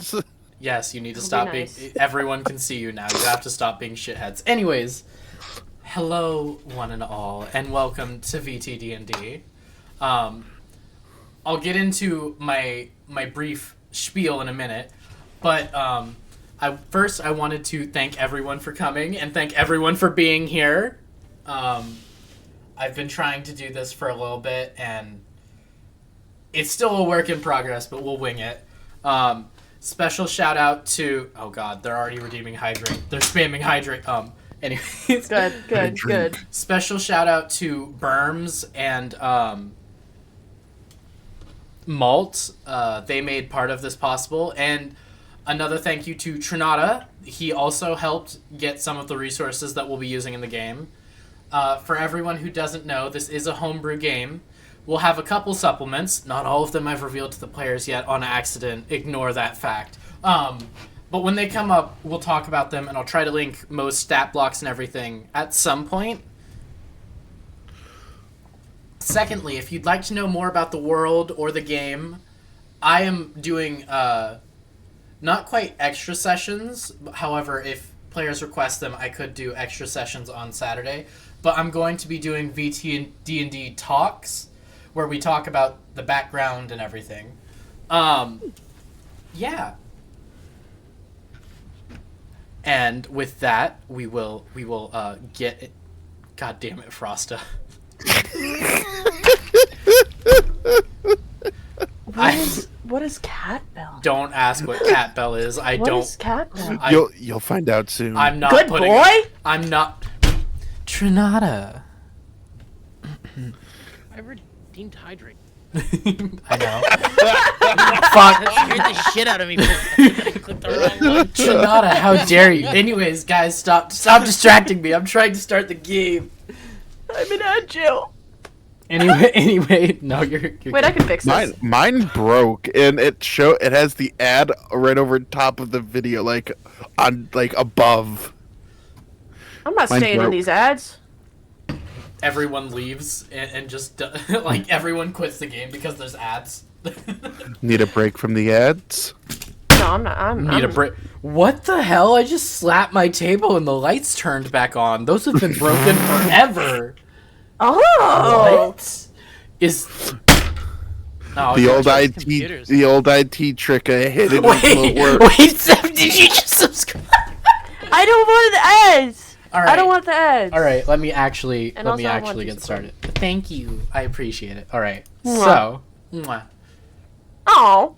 shitheads. Yes, you need to It'll stop be being... nice. Everyone can see you now. You have to stop being shitheads. Anyways, hello, one and all, and welcome to VTDND. I'll get into my brief spiel in a minute, but I wanted to thank everyone for coming and thank everyone for being here. I've been trying to do this for a little bit, and it's still a work in progress, but we'll wing it. Special shout out to... Oh god, they're already redeeming hydrate. They're spamming hydrate. Anyways. Good. Special shout out to Berms and Malt. They made part of this possible. And another thank you to Trinata. He also helped get some of the resources that we'll be using in the game. For everyone who doesn't know, this is a homebrew game. We'll have a couple supplements. Not all of them I've revealed to the players yet on accident. Ignore that fact. But when they come up, we'll talk about them, and I'll try to link most stat blocks and everything at some point. Secondly, if you'd like to know more about the world or the game, I am doing not quite extra sessions. However, if players request them, I could do extra sessions on Saturday. But I'm going to be doing VTDND talks, where we talk about the background and everything. Yeah. And with that, we will get it. God damn it, Frosta. What is cat bell? Don't ask what cat bell is. What is cat bell? You'll find out soon. I'm not Good putting boy? I'm not Trinata. I redeemed hydrate. I know. That scared the shit out of me. I clicked the wrong one. Trinata, how dare you? Anyways, guys, stop distracting me. I'm trying to start the game. I'm in agile. Anyway, no, you're Wait, good. I can fix this. Mine broke, and it has the ad right over top of the video, like above. I'm not Mine's staying in broke. these ads. Everyone leaves and just like everyone quits the game because there's ads. Need a break from the ads? No, I'm not. Need a break. What the hell? I just slapped my table and the lights turned back on. Those have been broken forever. Oh! What? Is oh, The old charge IT, computers. the old IT trick I hit it until it worked. wait, Seth, did you just subscribe? I don't want the ads. All right. I don't want the ads. All right, let me actually And also I want get to started. Thank you. I appreciate it. All right. Mwah. So, mwah. Oh,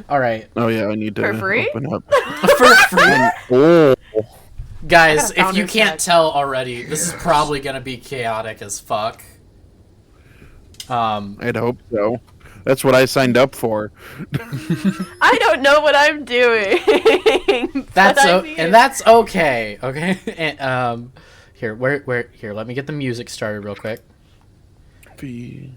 All right. Oh yeah, I need to For free? open up. For free. Oh, Guys, I got a if you founder's can't tag. tell already, this is probably going to be chaotic as fuck. I'd hope so. That's what I signed up for. I don't know what I'm doing. That's but I'm here. and that's okay. Okay? And, here, let me get the music started real quick. VTDND.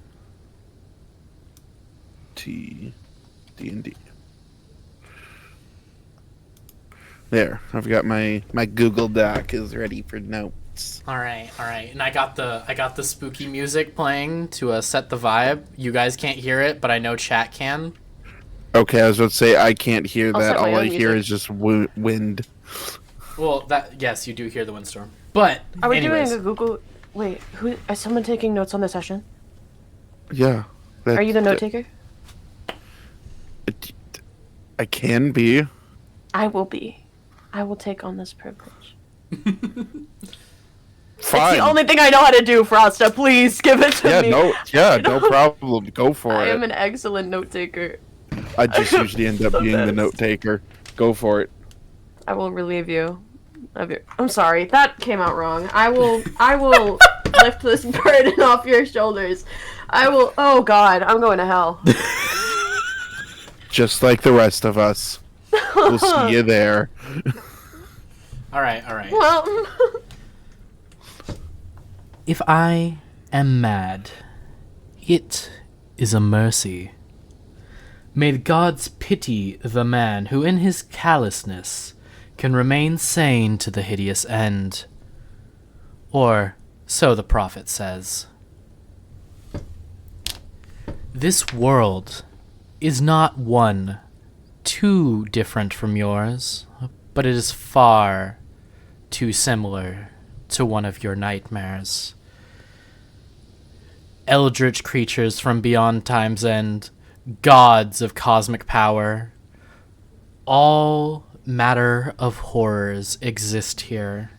There, I've got my Google Doc is ready for notes. All right. And I got the spooky music playing to set the vibe. You guys can't hear it, but I know chat can. Okay, I was about to say I can't hear I'll that. set my All I own hear music. is just wind. Well, yes, you do hear the windstorm. But Are we anyways, doing a Google? Wait, who is someone taking notes on the session? Yeah. Are you the note taker? I can be. I will be. I will take on this privilege. Fine. It's the only thing I know how to do, Frosta. Please give it to Yeah, me. no problem. Go for I it. am an excellent note taker. I just usually end up The being the best. note taker. Go for it. I will relieve you of your. I'm sorry, that came out wrong. I will lift this burden off your shoulders. I will. Oh God, I'm going to hell. Just like the rest of us. We'll see you there. all right. Well, If I am mad, it is a mercy. May the gods pity the man who in his callousness can remain sane to the hideous end. Or so the prophet says. This world is not one too different from yours, but it is far too similar to one of your nightmares. Eldritch creatures from beyond time's end, gods of cosmic power. All matter of horrors exist here,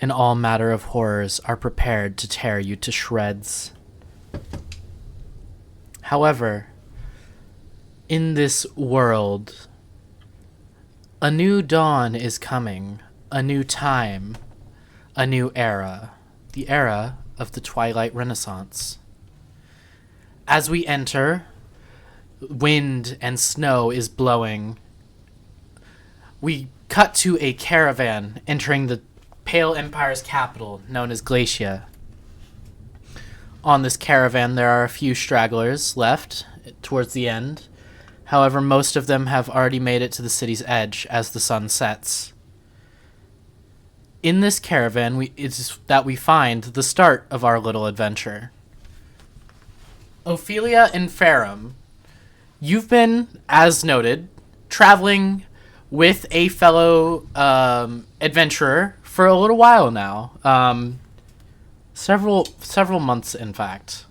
and all matter of horrors are prepared to tear you to shreds. However, in this world, a new dawn is coming, a new time, a new era, the era of the Twilight Renaissance. As we enter, wind and snow is blowing. We cut to a caravan entering the Pale Empire's capital, known as Glacia. On this caravan, there are a few stragglers left towards the end. However, most of them have already made it to the city's edge as the sun sets. In this caravan, it's that we find the start of our little adventure. Ophelia and Ferrum, you've been, as noted, traveling with a fellow adventurer for a little while now. Several months, in fact.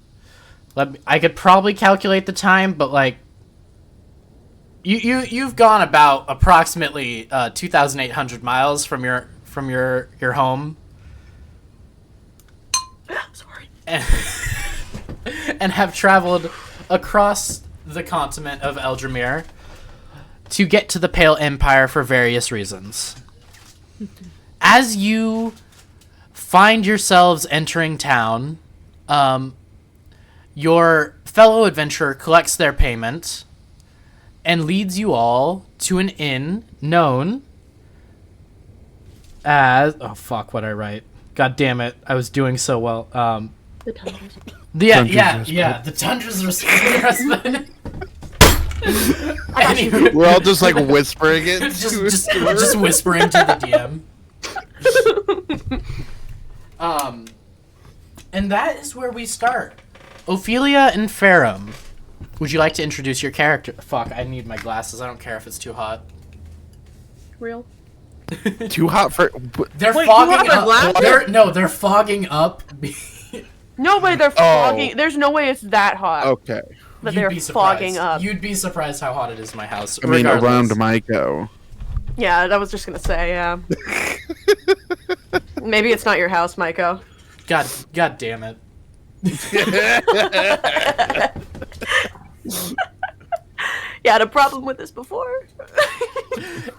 I could probably calculate the time, but like, you've gone about approximately 2,800 miles from your home. Sorry. And have traveled across the continent of Eldramir to get to the Pale Empire for various reasons. As you find yourselves entering town, your fellow adventurer collects their payment and leads you all to an inn known as... Oh, fuck, what'd I write? God damn it, I was doing so well. The Tundras. The Tundra's Respite. Anyway, We're all just like whispering it. just whispering to the DM. And that is where we start. Ophelia and Ferrum, would you like to introduce your character? Fuck, I need my glasses. I don't care if it's too hot. Real? Too hot for. They're Wait, fogging you have up. glasses? They're fogging up. No way they're fogging. There's no way it's that hot. Okay. But You'd they're be surprised. fogging up. You'd be surprised how hot it is in my house. I mean, regardless. around Maiko. Yeah, I was just gonna say, yeah. Maybe it's not your house, Maiko. God damn it. Yeah, I had a problem with this before.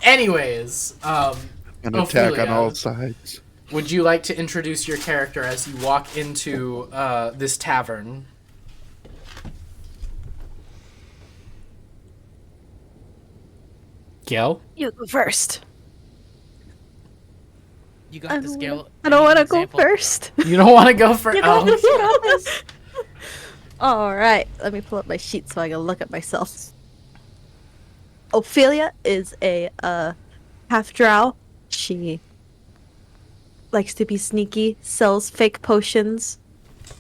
Anyways, An attack on Ophelia, all sides. would you like to introduce your character as you walk into this tavern? Gil? You go first. You got this, Gale. I don't want to go Example. first. You don't want to go for... Oh. All right, let me pull up my sheet so I can look at myself. Ophelia is a half drow. She likes to be sneaky, sells fake potions,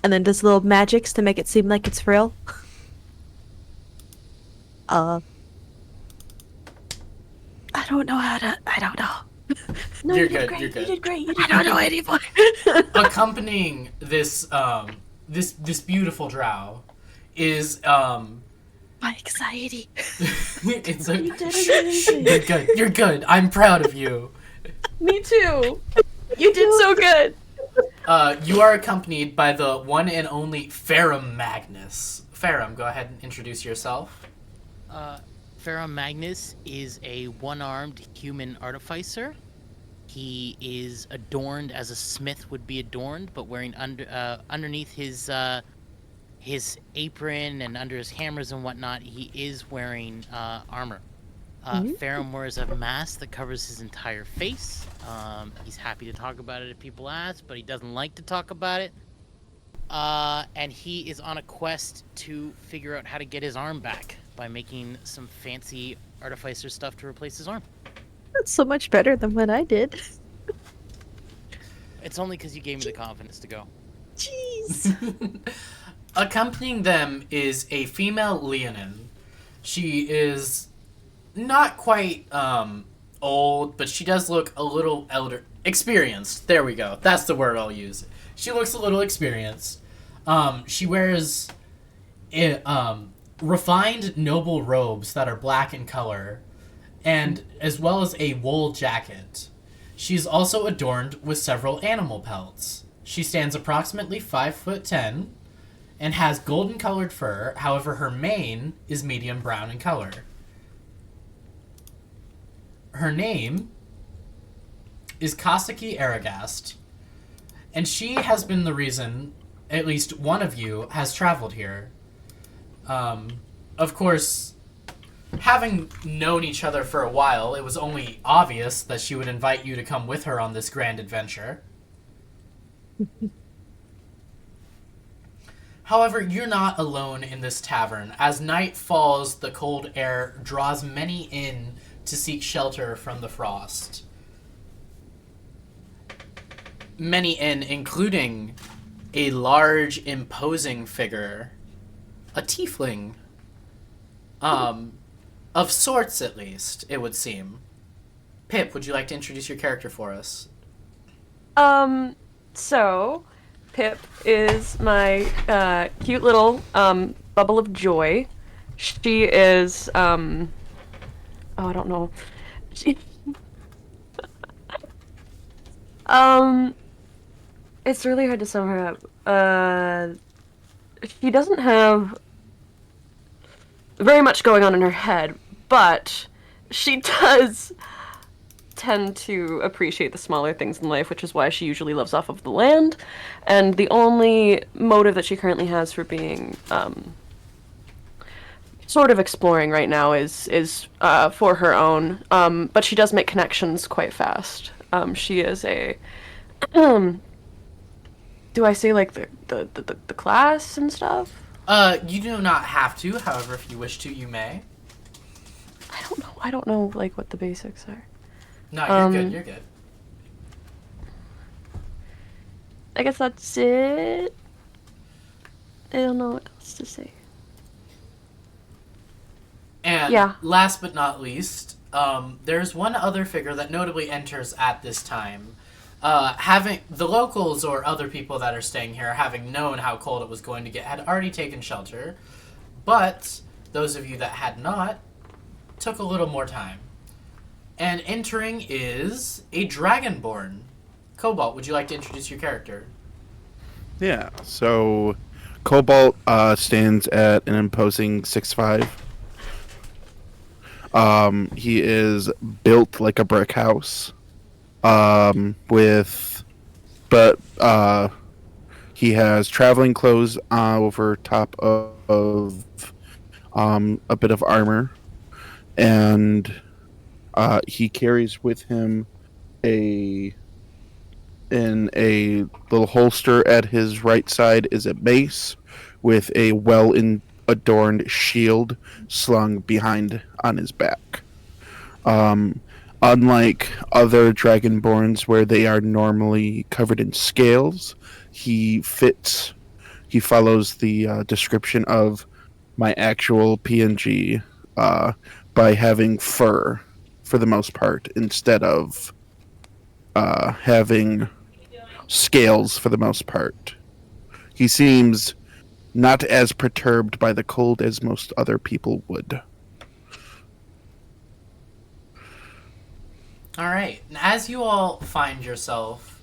and then does little magics to make it seem like it's real. I don't know how to. I don't know. No, You're you did good, great. you're good. You did great. You I did don't great. know anymore. Accompanying this this beautiful drow is My anxiety. it's a, You did Shh, amazing. you're good. You're good. I'm proud of you. Me too. You did so good. You are accompanied by the one and only Ferrum Magnus. Ferrum, go ahead and introduce yourself. Pharaoh Magnus is a one-armed human artificer. He is adorned as a smith would be adorned, but wearing underneath his apron and under his hammers and whatnot, he is wearing armor. Pharaoh wears a mask that covers his entire face. He's happy to talk about it if people ask, but he doesn't like to talk about it. And he is on a quest to figure out how to get his arm back by making some fancy artificer stuff to replace his arm. That's so much better than what I did. It's only because you gave me the confidence to go. Jeez. Accompanying them is a female Leonin. She is not quite old, but she does look a little experienced. There we go. That's the word I'll use. She looks a little experienced. She wears refined noble robes that are black in color, and as well as a wool jacket. She's also adorned with several animal pelts. She stands approximately 5'10" and has golden colored fur. However, her mane is medium brown in color. Her name is Kasaki Aragast, and she has been the reason at least one of you has traveled here. Of course, having known each other for a while, it was only obvious that she would invite you to come with her on this grand adventure. However, you're not alone in this tavern. As night falls, the cold air draws many in to seek shelter from the frost. Many in, including a large, imposing figure, a tiefling, of sorts at least, it would seem. Pip, would you like to introduce your character for us? So, Pip is my cute little bubble of joy. She is oh, I don't know. She it's really hard to sum her up. She doesn't have very much going on in her head, but she does tend to appreciate the smaller things in life, which is why she usually lives off of the land. And the only motive that she currently has for being sort of exploring right now is for her own. But she does make connections quite fast. She is a do I say like the class and stuff? You do not have to. However, if you wish to, you may. I don't know like what the basics are. No, you're good. You're good. I guess that's it. I don't know what else to say. And Yeah. last but not least, there's one other figure that notably enters at this time. Having the locals or other people that are staying here, having known how cold it was going to get, had already taken shelter. But those of you that had not took a little more time. And entering is a Dragonborn. Cobalt, would you like to introduce your character? Yeah, so Cobalt stands at an imposing 6'5". He is built like a brick house. He has traveling clothes over top of a bit of armor, and he carries with him in a little holster at his right side is a mace with a adorned shield slung behind on his back. Unlike other Dragonborns where they are normally covered in scales, he follows the description of my actual PNG by having fur for the most part instead of having scales for the most part. He seems not as perturbed by the cold as most other people would. All right. And as you all find yourself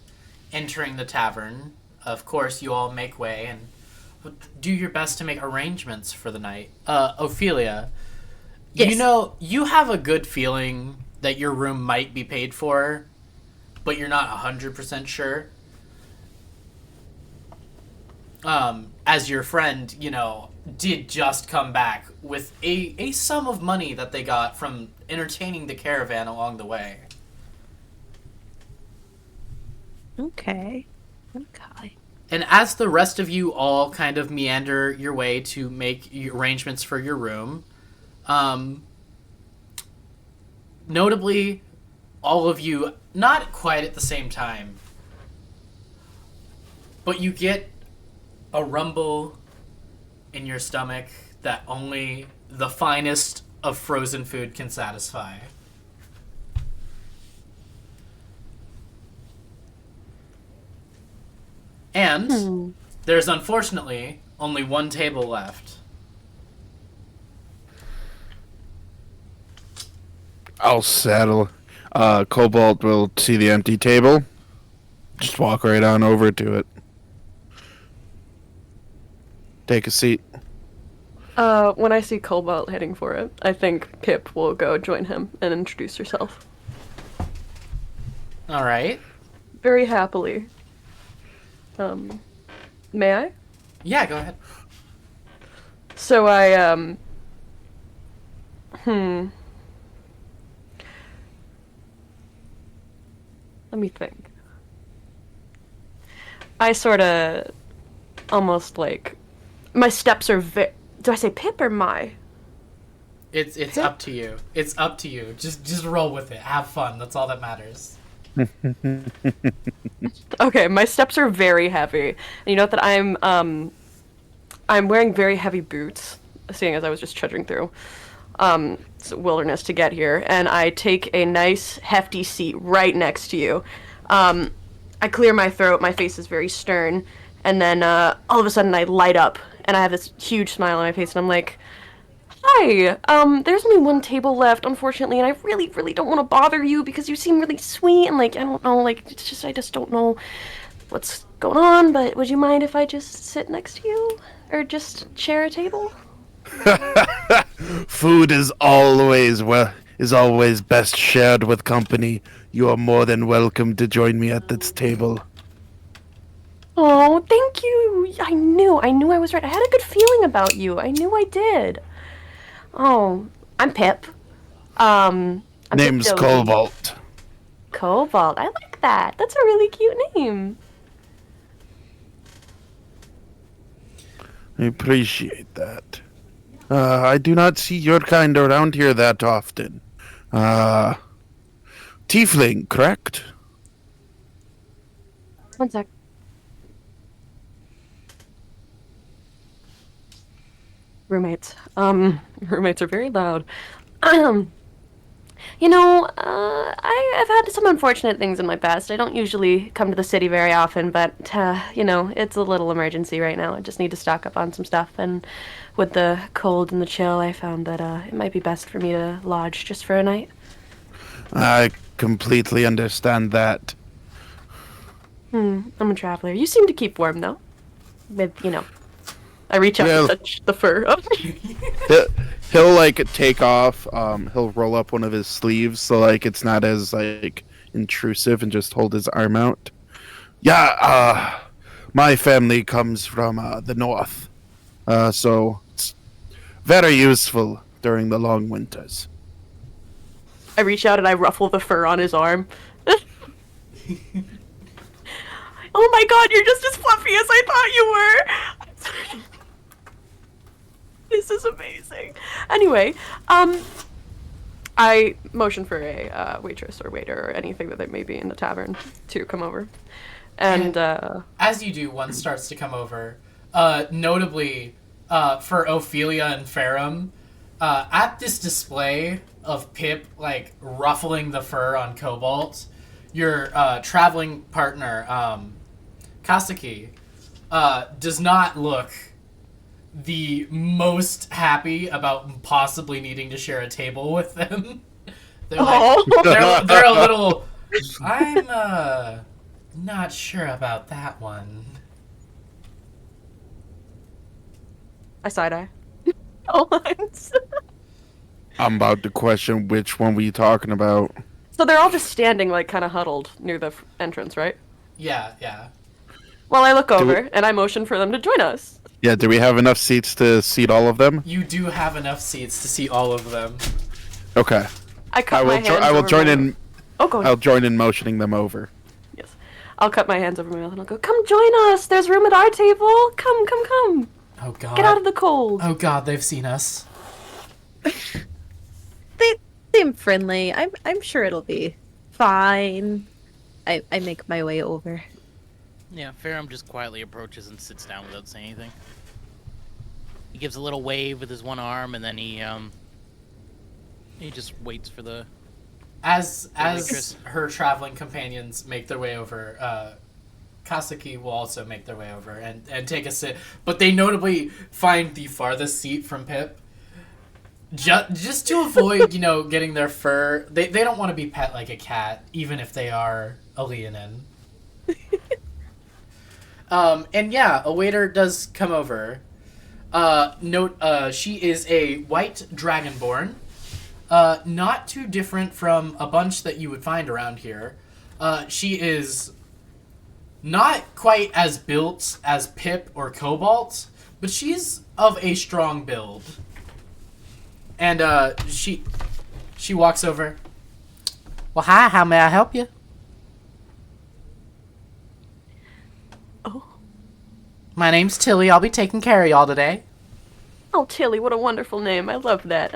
entering the tavern, of course, you all make way and do your best to make arrangements for the night. Ophelia, Yes. you know, you have a good feeling that your room might be paid for, but you're not 100% sure. As your friend, did just come back with a sum of money that they got from entertaining the caravan along the way. Okay. And as the rest of you all kind of meander your way to make arrangements for your room, notably, all of you, not quite at the same time, but you get a rumble in your stomach that only the finest of frozen food can satisfy. And there's unfortunately only one table left. I'll settle. Cobalt will see the empty table. Just walk right on over to it. Take a seat. When I see Cobalt heading for it, I think Pip will go join him and introduce herself. All right. Very happily. May I? Yeah, go ahead. So I, Let me think. I sorta almost like my steps are do I say Pip or my? It's Pip? up to you. It's up to you. Just roll with it. Have fun. That's all that matters. Okay, my steps are very heavy. And you know that I'm wearing very heavy boots, seeing as I was just trudging through wilderness to get here, and I take a nice hefty seat right next to you. I clear my throat, my face is very stern, and then all of a sudden I light up, and I have this huge smile on my face, and I'm like, "Hi, there's only one table left, unfortunately, and I really, really don't want to bother you because you seem really sweet, and like, I don't know, like, it's just, I just don't know what's going on, but would you mind if I just sit next to you? Or just share a table?" Food is always best shared with company. You are more than welcome to join me at this table. Oh, thank you. I knew I was right. I had a good feeling about you. I knew I did. Oh, I'm Pip. I'm Name's Pip Dozy. Cobalt. Cobalt. I like that. That's a really cute name. I appreciate that. I do not see your kind around here that often. Tiefling, correct? One sec. Roommates. Roommates are very loud. I've had some unfortunate things in my past. I don't usually come to the city very often, but, it's a little emergency right now. I just need to stock up on some stuff, and with the cold and the chill, I found that, it might be best for me to lodge just for a night. I completely understand that. I'm a traveler. You seem to keep warm, though. With, I reach out and touch the fur. He'll like take off. He'll roll up one of his sleeves so like it's not as like intrusive, and just hold his arm out. Yeah, my family comes from the north, so it's very useful during the long winters. I reach out and I ruffle the fur on his arm. Oh my god, you're just as fluffy as I thought you were! I'm sorry. This is amazing. Anyway, I motion for a waitress or waiter or anything that they may be in the tavern to come over. And as you do, one starts to come over. Notably, for Ophelia and Ferrum, at this display of Pip, like, ruffling the fur on Cobalt, your traveling partner, Kasaki, does not look the most happy about possibly needing to share a table with them. They're like, they're a little, I'm not sure about that one. I side-eye. All lines. I'm about to question which one were you talking about. So they're all just standing, like, kind of huddled near the entrance, right? Yeah. Well, I look over and I motion for them to join us. Yeah, do we have enough seats to seat all of them? You do have enough seats to seat all of them. Okay. I will join in. Oh, go ahead. I'll join in motioning them over. Yes. I'll cut my hands over my mouth and I'll go, "Come join us! There's room at our table! Come! Oh god. Get out of the cold!" Oh god, they've seen us. They seem friendly. I'm sure it'll be fine. I make my way over. Yeah, Ferrum just quietly approaches and sits down without saying anything. He gives a little wave with his one arm, and then he He just waits for the. As waitress. her traveling companions make their way over, Kasaki will also make their way over and take a sit. But they notably find the farthest seat from Pip. Just to avoid, getting their fur. They don't want to be pet like a cat, even if they are a Leonin. And yeah, a waiter does come over. She is a white dragonborn. Not too different from a bunch that you would find around here. She is not quite as built as Pip or Cobalt, but she's of a strong build. And she walks over. Well, hi, how may I help you? Oh. My name's Tilly. I'll be taking care of y'all today. Oh, Tilly, what a wonderful name. I love that.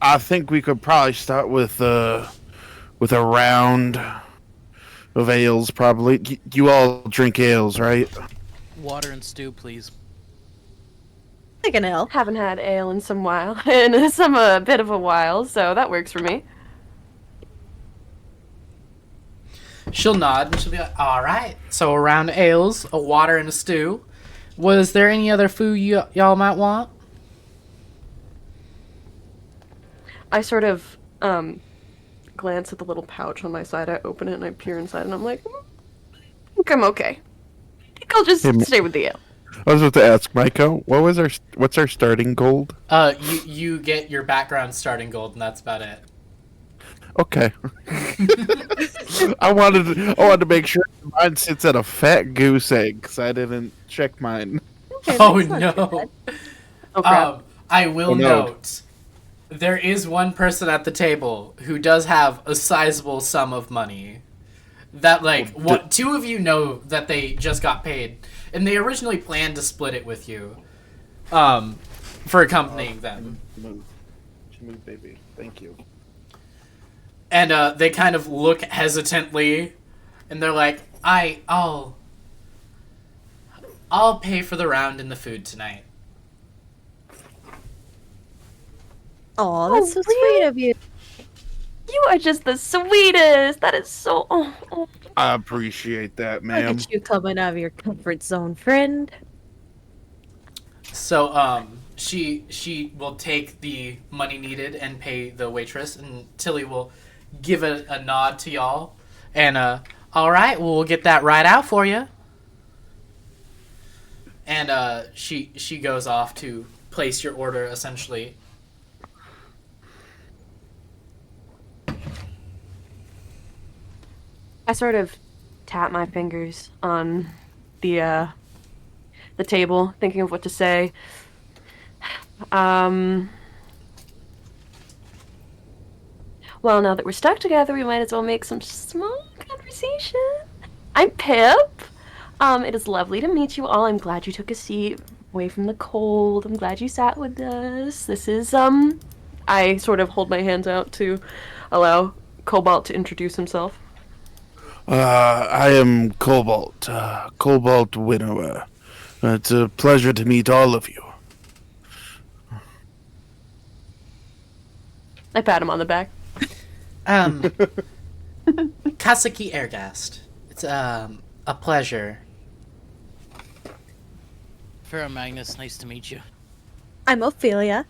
I think we could probably start with a round of ales. Probably, you all drink ales, right? Water and stew, please. Like an L. haven't had ale in some while, in some a bit of a while, so that works for me. She'll nod and she'll be like, all right. So a round of ales, a water, and a stew. Was there any other food y'all might want? I sort of glance at the little pouch on my side. I open it and I peer inside, and I'm like, I think I'm okay. I think I'll just stay with the ale. I was about to ask, Maiko, what's our starting gold? You get your background starting gold, and that's about it. Okay. I wanted to make sure mine sits at a fat goose egg because I didn't check mine. Okay, Oh that's not too no. bad. Oh crap. I will Oh, no. note, there is one person at the table who does have a sizable sum of money. That two of you know that they just got paid, and they originally planned to split it with you, for accompanying them. Move, baby. Thank you. And they kind of look hesitantly, and they're like, I'll pay for the round and the food tonight. Aw, that's so really? sweet of you. You are just the sweetest. That is so. Oh. I appreciate that, Look ma'am. at you coming out of your comfort zone, friend. So, she will take the money needed and pay the waitress, and Tilly will give a nod to y'all. And, all right, well, we'll get that right out for you. And, she goes off to place your order, essentially. I sort of tap my fingers on the table, thinking of what to say. Well, now that we're stuck together, we might as well make some small conversation. I'm Pip. It is lovely to meet you all. I'm glad you took a seat away from the cold. I'm glad you sat with us. This is, I sort of hold my hands out to allow Cobalt to introduce himself. I am Cobalt, Cobalt Winnower. It's a pleasure to meet all of you. I pat him on the back. Kasaki Airgast. It's, a pleasure. Pharaoh Magnus, nice to meet you. I'm Ophelia.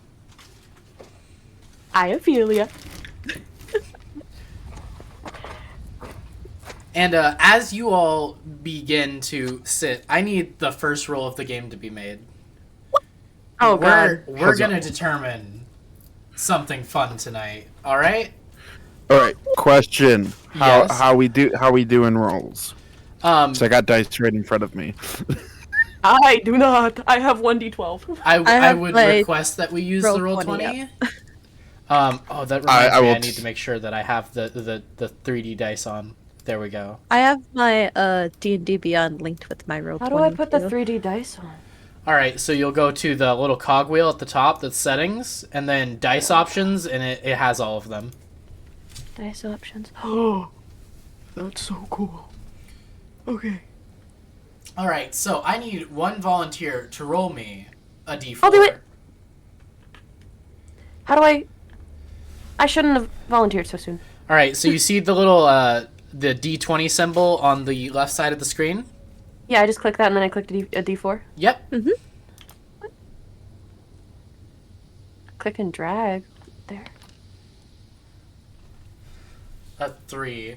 I, Ophelia. And as you all begin to sit, I need the first roll of the game to be made. Oh, God. We're gonna determine something fun tonight. All right. All right. Question: Yes. How we doing rolls? So I got dice right in front of me. I do not. I have 1d12. I have would my request that we use roll the roll 20, 20. yep. That reminds I me. will I need to make sure that I have the 3D dice on. There we go. I have my D&D Beyond linked with my roll. How do I put the 22. 3D dice on? All right, so you'll go to the little cogwheel at the top that's settings, and then dice options, and it has all of them. Dice options. Oh, that's so cool. Okay. All right, so I need one volunteer to roll me a D4. I'll do it. How do I shouldn't have volunteered so soon. All right, so you see the little the D20 symbol on the left side of the screen? Yeah, I just clicked that and then I clicked a D4. Yep. Click and drag. There. A 3.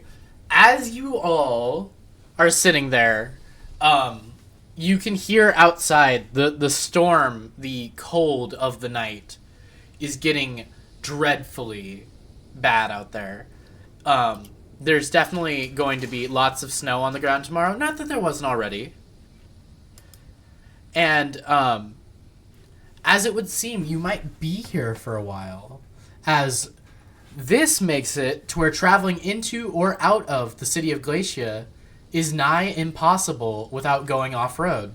As you all are sitting there, you can hear outside the storm, the cold of the night is getting dreadfully bad out there. There's definitely going to be lots of snow on the ground tomorrow. Not that there wasn't already. And as it would seem, you might be here for a while, as this makes it to where traveling into or out of the city of Glacia is nigh impossible without going off-road.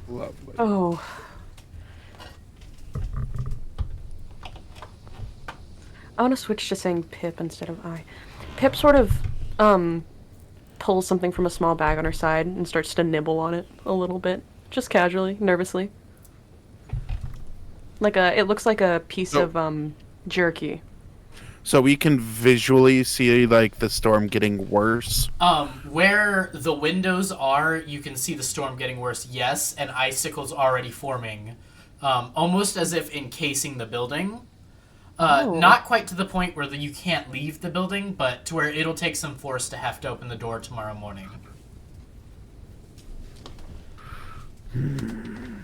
Lovely. Oh. I want to switch to saying Pip instead of I. Pip sort of pulls something from a small bag on her side and starts to nibble on it a little bit, just casually, nervously. It looks like a piece of jerky. So we can visually see like the storm getting worse. Where the windows are, you can see the storm getting worse, yes, and icicles already forming, almost as if encasing the building. Not quite to the point where you can't leave the building, but to where it'll take some force to have to open the door tomorrow morning.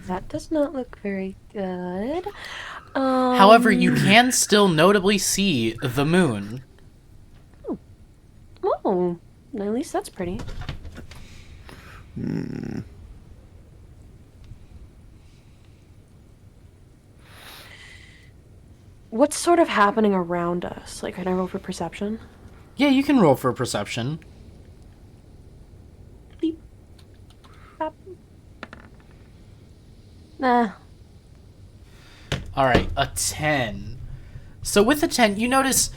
That does not look very good. However, you can still notably see the moon. Oh, at least that's pretty. What's sort of happening around us? Like, can I roll for perception? Yeah, you can roll for perception. Beep. Bop. Nah. Alright, a 10. So with a 10, you notice,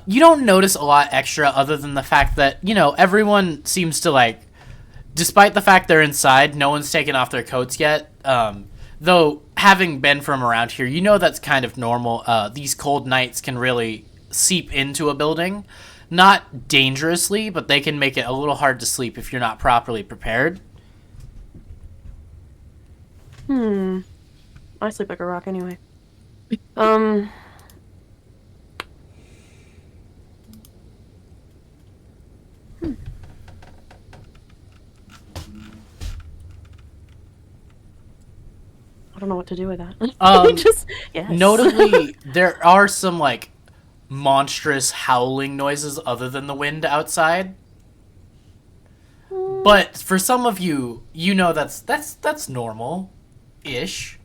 you don't notice a lot extra other than the fact that, everyone seems to, like, despite the fact they're inside, no one's taken off their coats yet. Though, having been from around here, you know that's kind of normal. These cold nights can really seep into a building. Not dangerously, but they can make it a little hard to sleep if you're not properly prepared. I sleep like a rock anyway. I don't know what to do with that. Yes. Notably, there are some, like, monstrous howling noises other than the wind outside. But for some of you, that's normal-ish.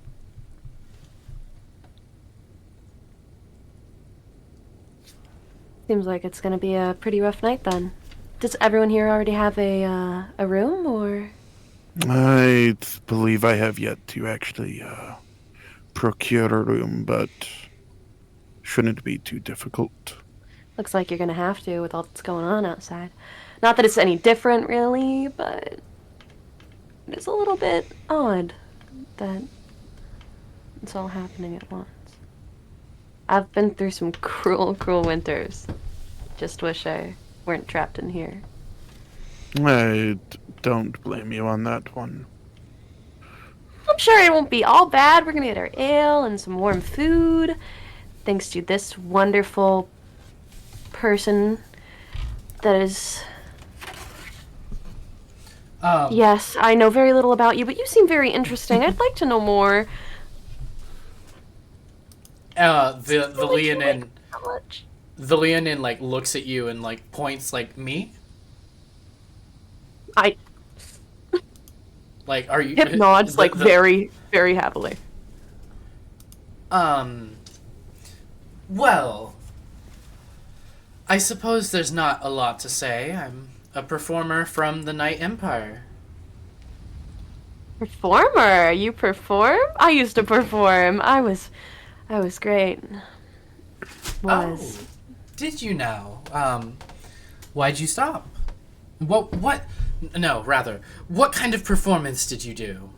Seems like it's gonna be a pretty rough night then. Does everyone here already have a room, or? I believe I have yet to actually procure a room, but shouldn't be too difficult. Looks like you're gonna have to with all that's going on outside. Not that it's any different, really, but it's a little bit odd that it's all happening at once. I've been through some cruel, cruel winters. Just wish I weren't trapped in here. I don't blame you on that one. I'm sure it won't be all bad. We're gonna get our ale and some warm food, thanks to this wonderful person that is... Yes, I know very little about you, but you seem very interesting. I'd like to know more. The Leonin, How much? the Leonin, like, looks at you and, like, points, like, me? Like, are you... Pip nods, very, very happily. Well, I suppose there's not a lot to say. I'm a performer from the Night Empire. Performer? You perform? I used to perform. I was great. Oh, did you now? Why'd you stop? What kind of performance did you do?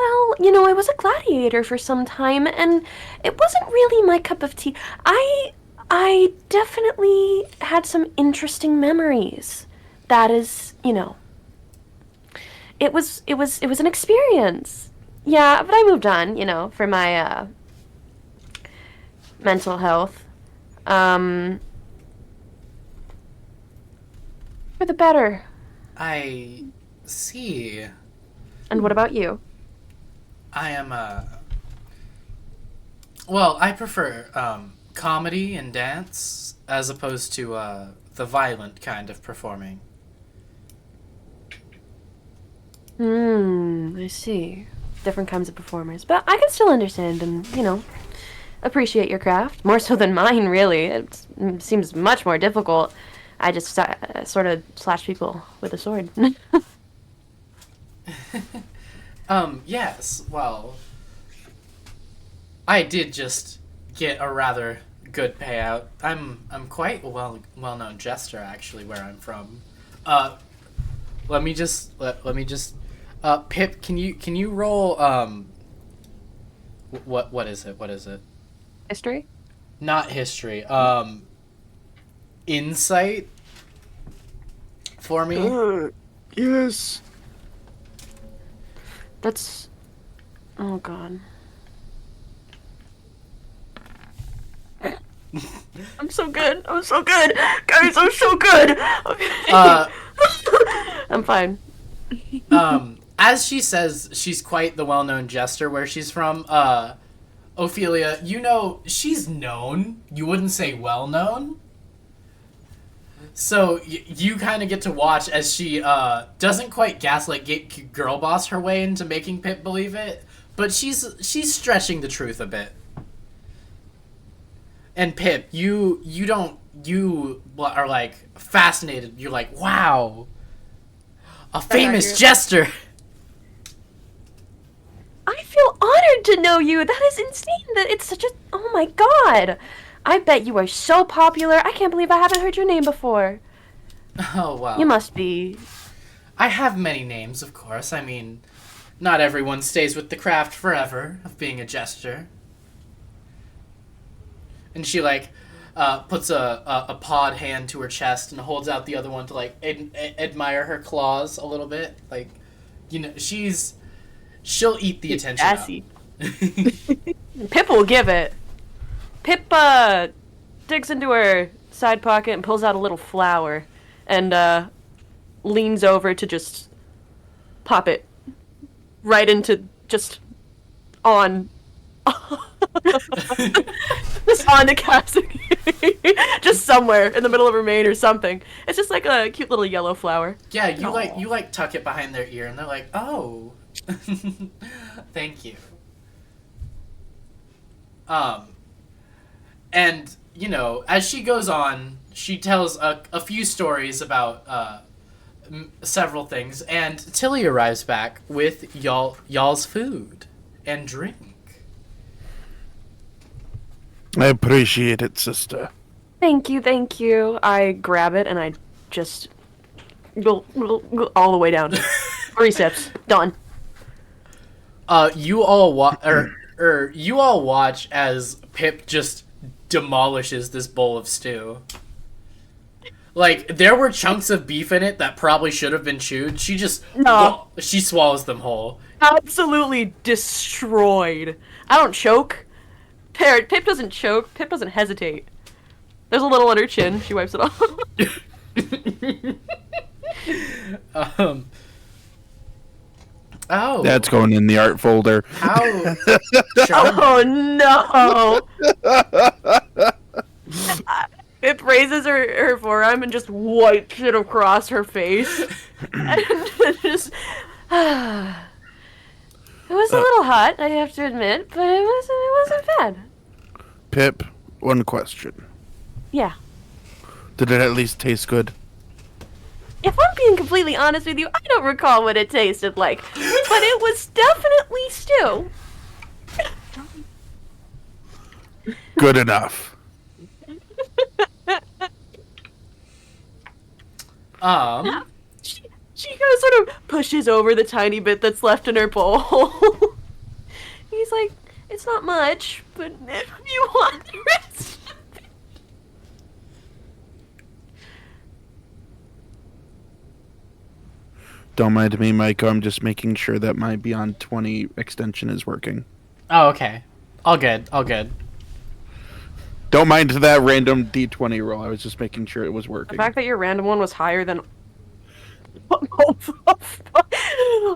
Well, I was a gladiator for some time, and it wasn't really my cup of tea. I definitely had some interesting memories. That is, it was an experience. Yeah, but I moved on, for my mental health. For the better. I see. And what about you? I am well, I prefer comedy and dance as opposed to the violent kind of performing. I see. Different kinds of performers. But I can still understand and, appreciate your craft. More so than mine, really. It seems much more difficult. I just sort of slash people with a sword. Yes, well, I did just get a rather good payout. I'm quite a well-known jester, actually, where I'm from. Let me just Pip, can you roll what is it? History? Not history. Insight for me. Yes. That's... Oh, God. I'm so good. I'm so good. Guys, I'm so good. Okay. I'm fine. As she says, she's quite the well-known jester where she's from. Ophelia, she's known. You wouldn't say well-known. So you kind of get to watch as she doesn't quite gaslight girl boss her way into making Pip believe it, but she's stretching the truth a bit. And Pip, you are like fascinated. You're like, wow, a famous jester. I feel honored to know you. That is insane. That it's such a... Oh my God. I bet you are so popular. I can't believe I haven't heard your name before. Oh, wow. You must be. I have many names, of course. I mean, not everyone stays with the craft forever of being a jester. And she, puts a pawed hand to her chest and holds out the other one to, admire her claws a little bit. She'll eat the attention Sassy. Pip will give it. Pip, digs into her side pocket and pulls out a little flower and, leans over to just pop it right into just on just on the casting. Just somewhere in the middle of her mane or something. It's just like a cute little yellow flower. Yeah, you tuck it behind their ear and they're like, oh. Thank you. And, as she goes on, she tells a few stories about several things, and Tilly arrives back with y'all's food and drink. I appreciate it, sister. Thank you, thank you. I grab it and I just go all the way down. 3 sips. Done. You all watch as Pip just demolishes this bowl of stew. There were chunks of beef in it that probably should have been chewed. She just she swallows them whole. Absolutely destroyed. I don't choke. Pip doesn't choke. Pip doesn't hesitate. There's a little on her chin. She wipes it off. Oh. That's going in the art folder. How? Oh no! Pip raises her forearm and just wipes it across her face. And just, it was a little hot, I have to admit, but it wasn't bad. Pip, one question. Yeah. Did it at least taste good? If I'm being completely honest with you, I don't recall what it tasted like, but it was definitely stew. Good enough. She kind of sort of pushes over the tiny bit that's left in her bowl. He's like, it's not much, but if you want the rest. Don't mind me, Mike. I'm just making sure that my Beyond 20 extension is working. Oh, okay. All good. All good. Don't mind that random D20 roll. I was just making sure it was The working. fact that your random one was higher than.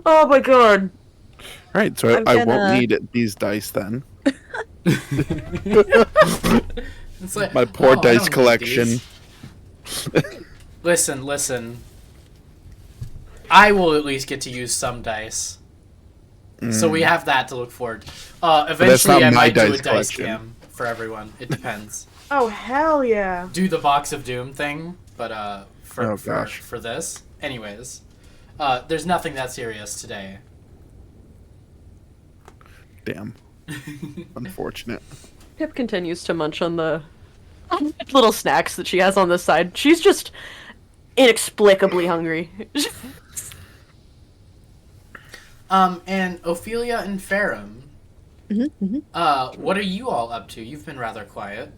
Oh my god. Right, so I'm I won't gonna- need these dice then. It's like, My poor "Oh, I dice don't need collection. these." Listen. I will at least get to use some dice. So we have that to look forward to. Eventually, not I my might do a dice dice collection. cam for everyone. It depends. Oh hell yeah. Do the Box of Doom thing, but for Oh, gosh. for this, anyways, there's nothing that serious today. Damn. Unfortunate. Pip continues to munch on the little snacks that she has on this side. She's just inexplicably hungry. And Ophelia and Ferrum, what are you all up to? You've been rather quiet.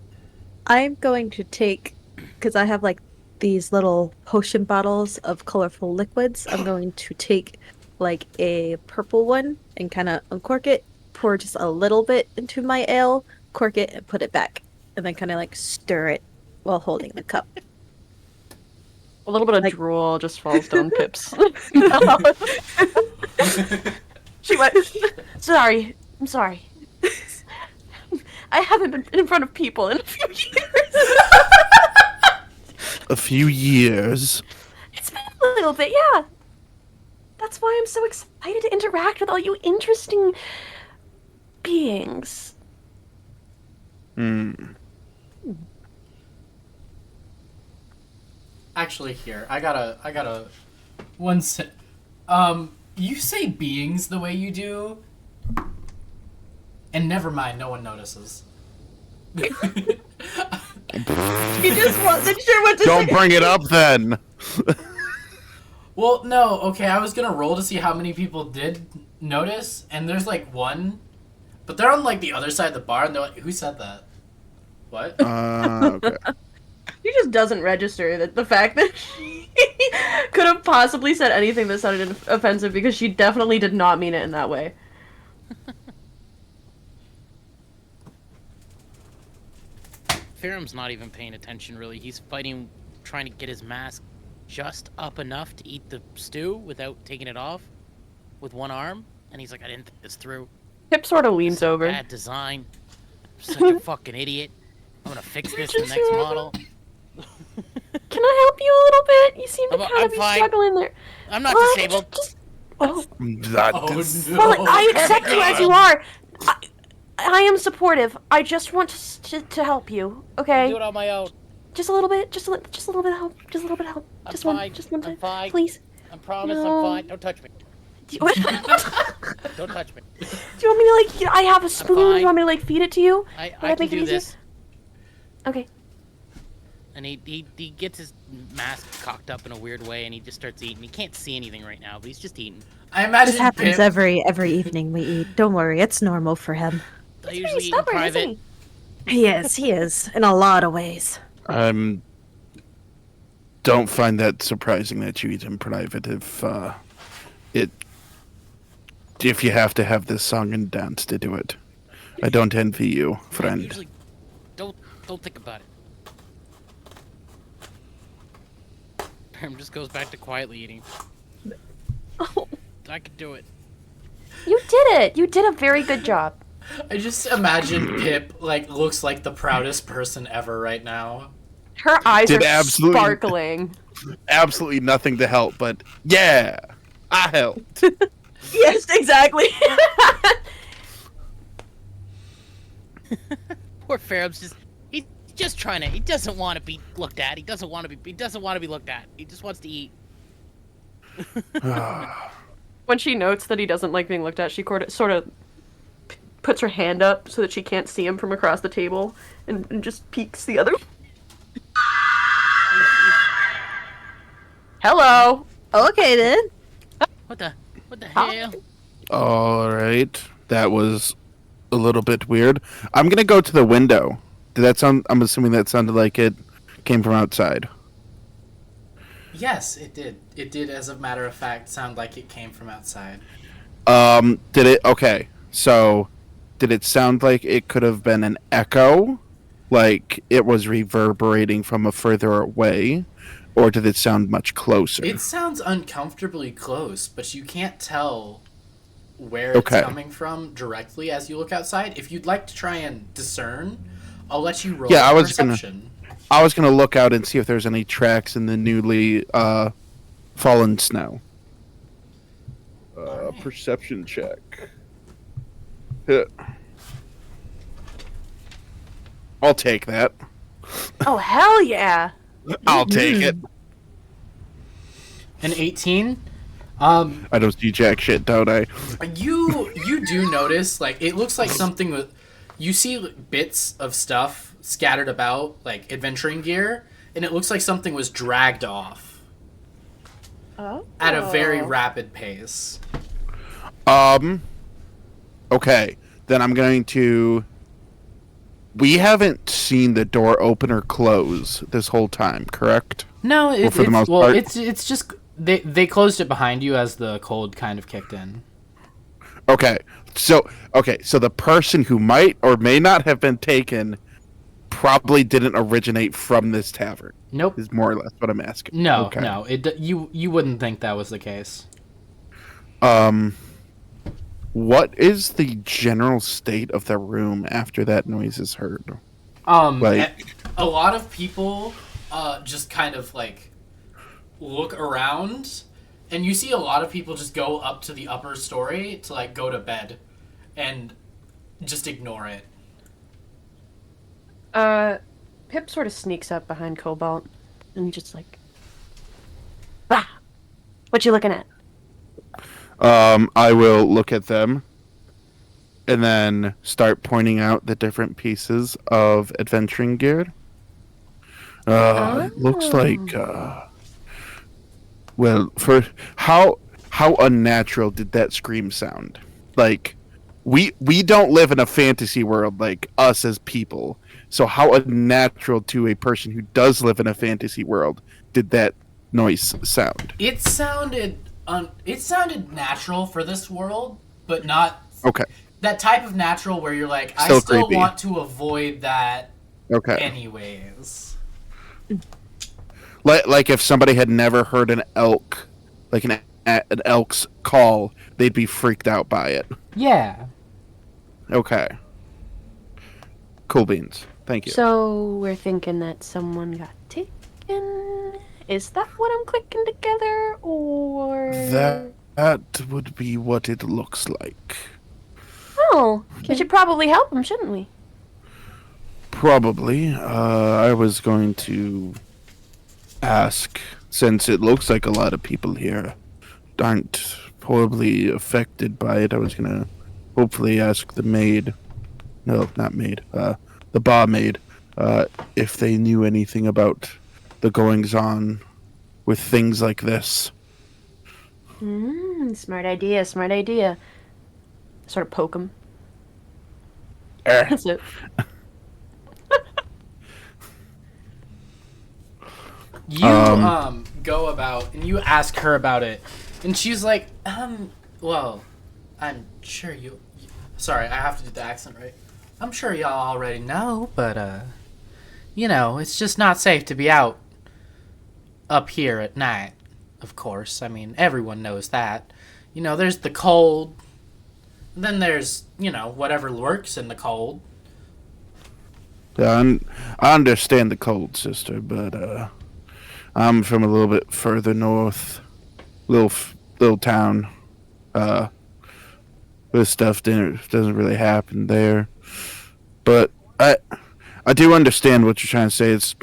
I'm going to take, because I have like these little potion bottles of colorful liquids. I'm going to take like a purple one and kind of uncork it, pour just a little bit into my ale, cork it, and put it back, and then kind of like stir it while holding the cup. A little bit of Like- drool just falls down Pip's. She went, sorry, I'm sorry. I haven't been in front of people in a few years. A few years. It's been a little bit, yeah. That's why I'm so excited to interact with all you interesting beings. Hmm. Actually, here I gotta one se- you say beings the way you do, and never mind, no one notices. He just wasn't sure what to Don't bring it up then. Well, no, okay, I was gonna roll to see how many people did notice, and there's like one, but they're on like the other side of the bar, and they're like, "Who said that? What?" Okay. He just doesn't register that the fact that she could have possibly said anything that sounded offensive because she definitely did not mean it in that way. Ferrum's not even paying attention, really. He's fighting, trying to get his mask just up enough to eat the stew without taking it off with one arm. And he's like, I didn't think this through. Pip sort of leans This is over. Bad design. I'm such a fucking idiot. I'm gonna fix this in the next model. Can I help you a little bit? You seem to I'm kind of be fine. struggling there. I'm not What? disabled. Oh, That Oh is- no! well, I accept you as you are. I am supportive. I just want to help you. I Okay, do it on my own. just a little bit. Just a little bit of help. Just a little bit of help. I'm Just fine. one. Just one I'm time. fine. Please. I promise No. I'm fine. Don't touch me. Do you, do Don't touch me. you want me to like? I have a spoon. Do fine. you want me to like feed it to you? I that can make it do easier? this. Okay. And he gets his mask cocked up in a weird way, and he just starts eating. He can't see anything right now, but he's just eating. I imagine This happens Pip. every evening we eat. Don't worry, it's normal for him. I He's usually pretty eat in stubborn, private. isn't he? He is, in a lot of ways. Don't find that surprising that you eat in private if you have to have this song and dance to do it. I don't envy you, I friend. usually don't think about it. Perm just goes back to quietly eating. Oh, I could do it. you did it. You did a very good job. I just imagine Pip like looks like the proudest person ever right now. Her eyes Did are absolutely- sparkling. Absolutely nothing to help, but yeah, I helped. Yes, exactly. Poor Ferrum's he's just trying to. He doesn't want to be looked at. He doesn't want to be looked at. He just wants to eat. When she notes that he doesn't like being looked at, she sort of puts her hand up so that she can't see him from across the table and just peeks the other. Hello. Okay then. What the Huh? hell? All right, that was a little bit weird. I'm gonna go to the window. Did that sound? I'm assuming that sounded like it came from outside. Yes, it did. It did, as a matter of fact, sound like it came from outside. Did it? Okay. So, did it sound like it could have been an echo, like it was reverberating from a further away, or did it sound much closer? It sounds uncomfortably close, but you can't tell where Okay. it's coming from directly as you look outside. If you'd like to try and discern, I'll let you roll Yeah, I was gonna- perception. I was gonna look out and see if there's any tracks in the newly fallen snow. Perception check. I'll take that. Oh, hell yeah! I'll take it. An 18. I don't see jack shit, don't I? You do notice, like, it looks like something with. You see bits of stuff scattered about, like adventuring gear, and it looks like something was dragged off Oh. at a very rapid pace. Okay. Then I'm going to. We haven't seen the door open or close this whole time, correct? No, for the most part. it's just they closed it behind you as the cold kind of kicked in. Okay. So the person who might or may not have been taken probably didn't originate from this tavern. Nope. Is more or less what I'm asking. No, Okay. no. You wouldn't think that was the case. What is the general state of the room after that noise is heard? Like- A lot of people just kind of like look around, and you see a lot of people just go up to the upper story to like go to bed and just ignore it. Pip sort of sneaks up behind Cobalt and just like, bah! What you looking at? I will look at them and then start pointing out the different pieces of adventuring gear. It looks like, well, for how unnatural did that scream sound? Like, we don't live in a fantasy world like us as people. So how unnatural to a person who does live in a fantasy world did that noise sound? It sounded natural for this world, but not Okay. that type of natural where you're like, I Still still creepy. want to avoid that Okay. anyways. Like if somebody had never heard an elk, like an elk's call, they'd be freaked out by it. Yeah. Okay. Cool beans. Thank you. So we're thinking that someone got taken. Is that what I'm clicking together, or That would be what it looks like. Oh, we should probably help him, shouldn't we? Probably. I was going to ask, since it looks like a lot of people here aren't horribly affected by it, I was going to hopefully ask the maid. No, not maid. The barmaid. If they knew anything about the goings-on with things like this. Smart idea, smart idea. Sort of poke him. Eh. That's it. You go about and you ask her about it, and she's like, well, I'm sure you. Sorry, I have to do the accent right. I'm sure y'all already know, but it's just not safe to be out up here at night. Of course, I mean everyone knows that. There's the cold. And then there's whatever lurks in the cold. Yeah, I understand the cold, sister, but I'm from a little bit further north, little town. This stuff doesn't really happen there, but I do understand what you're trying to say.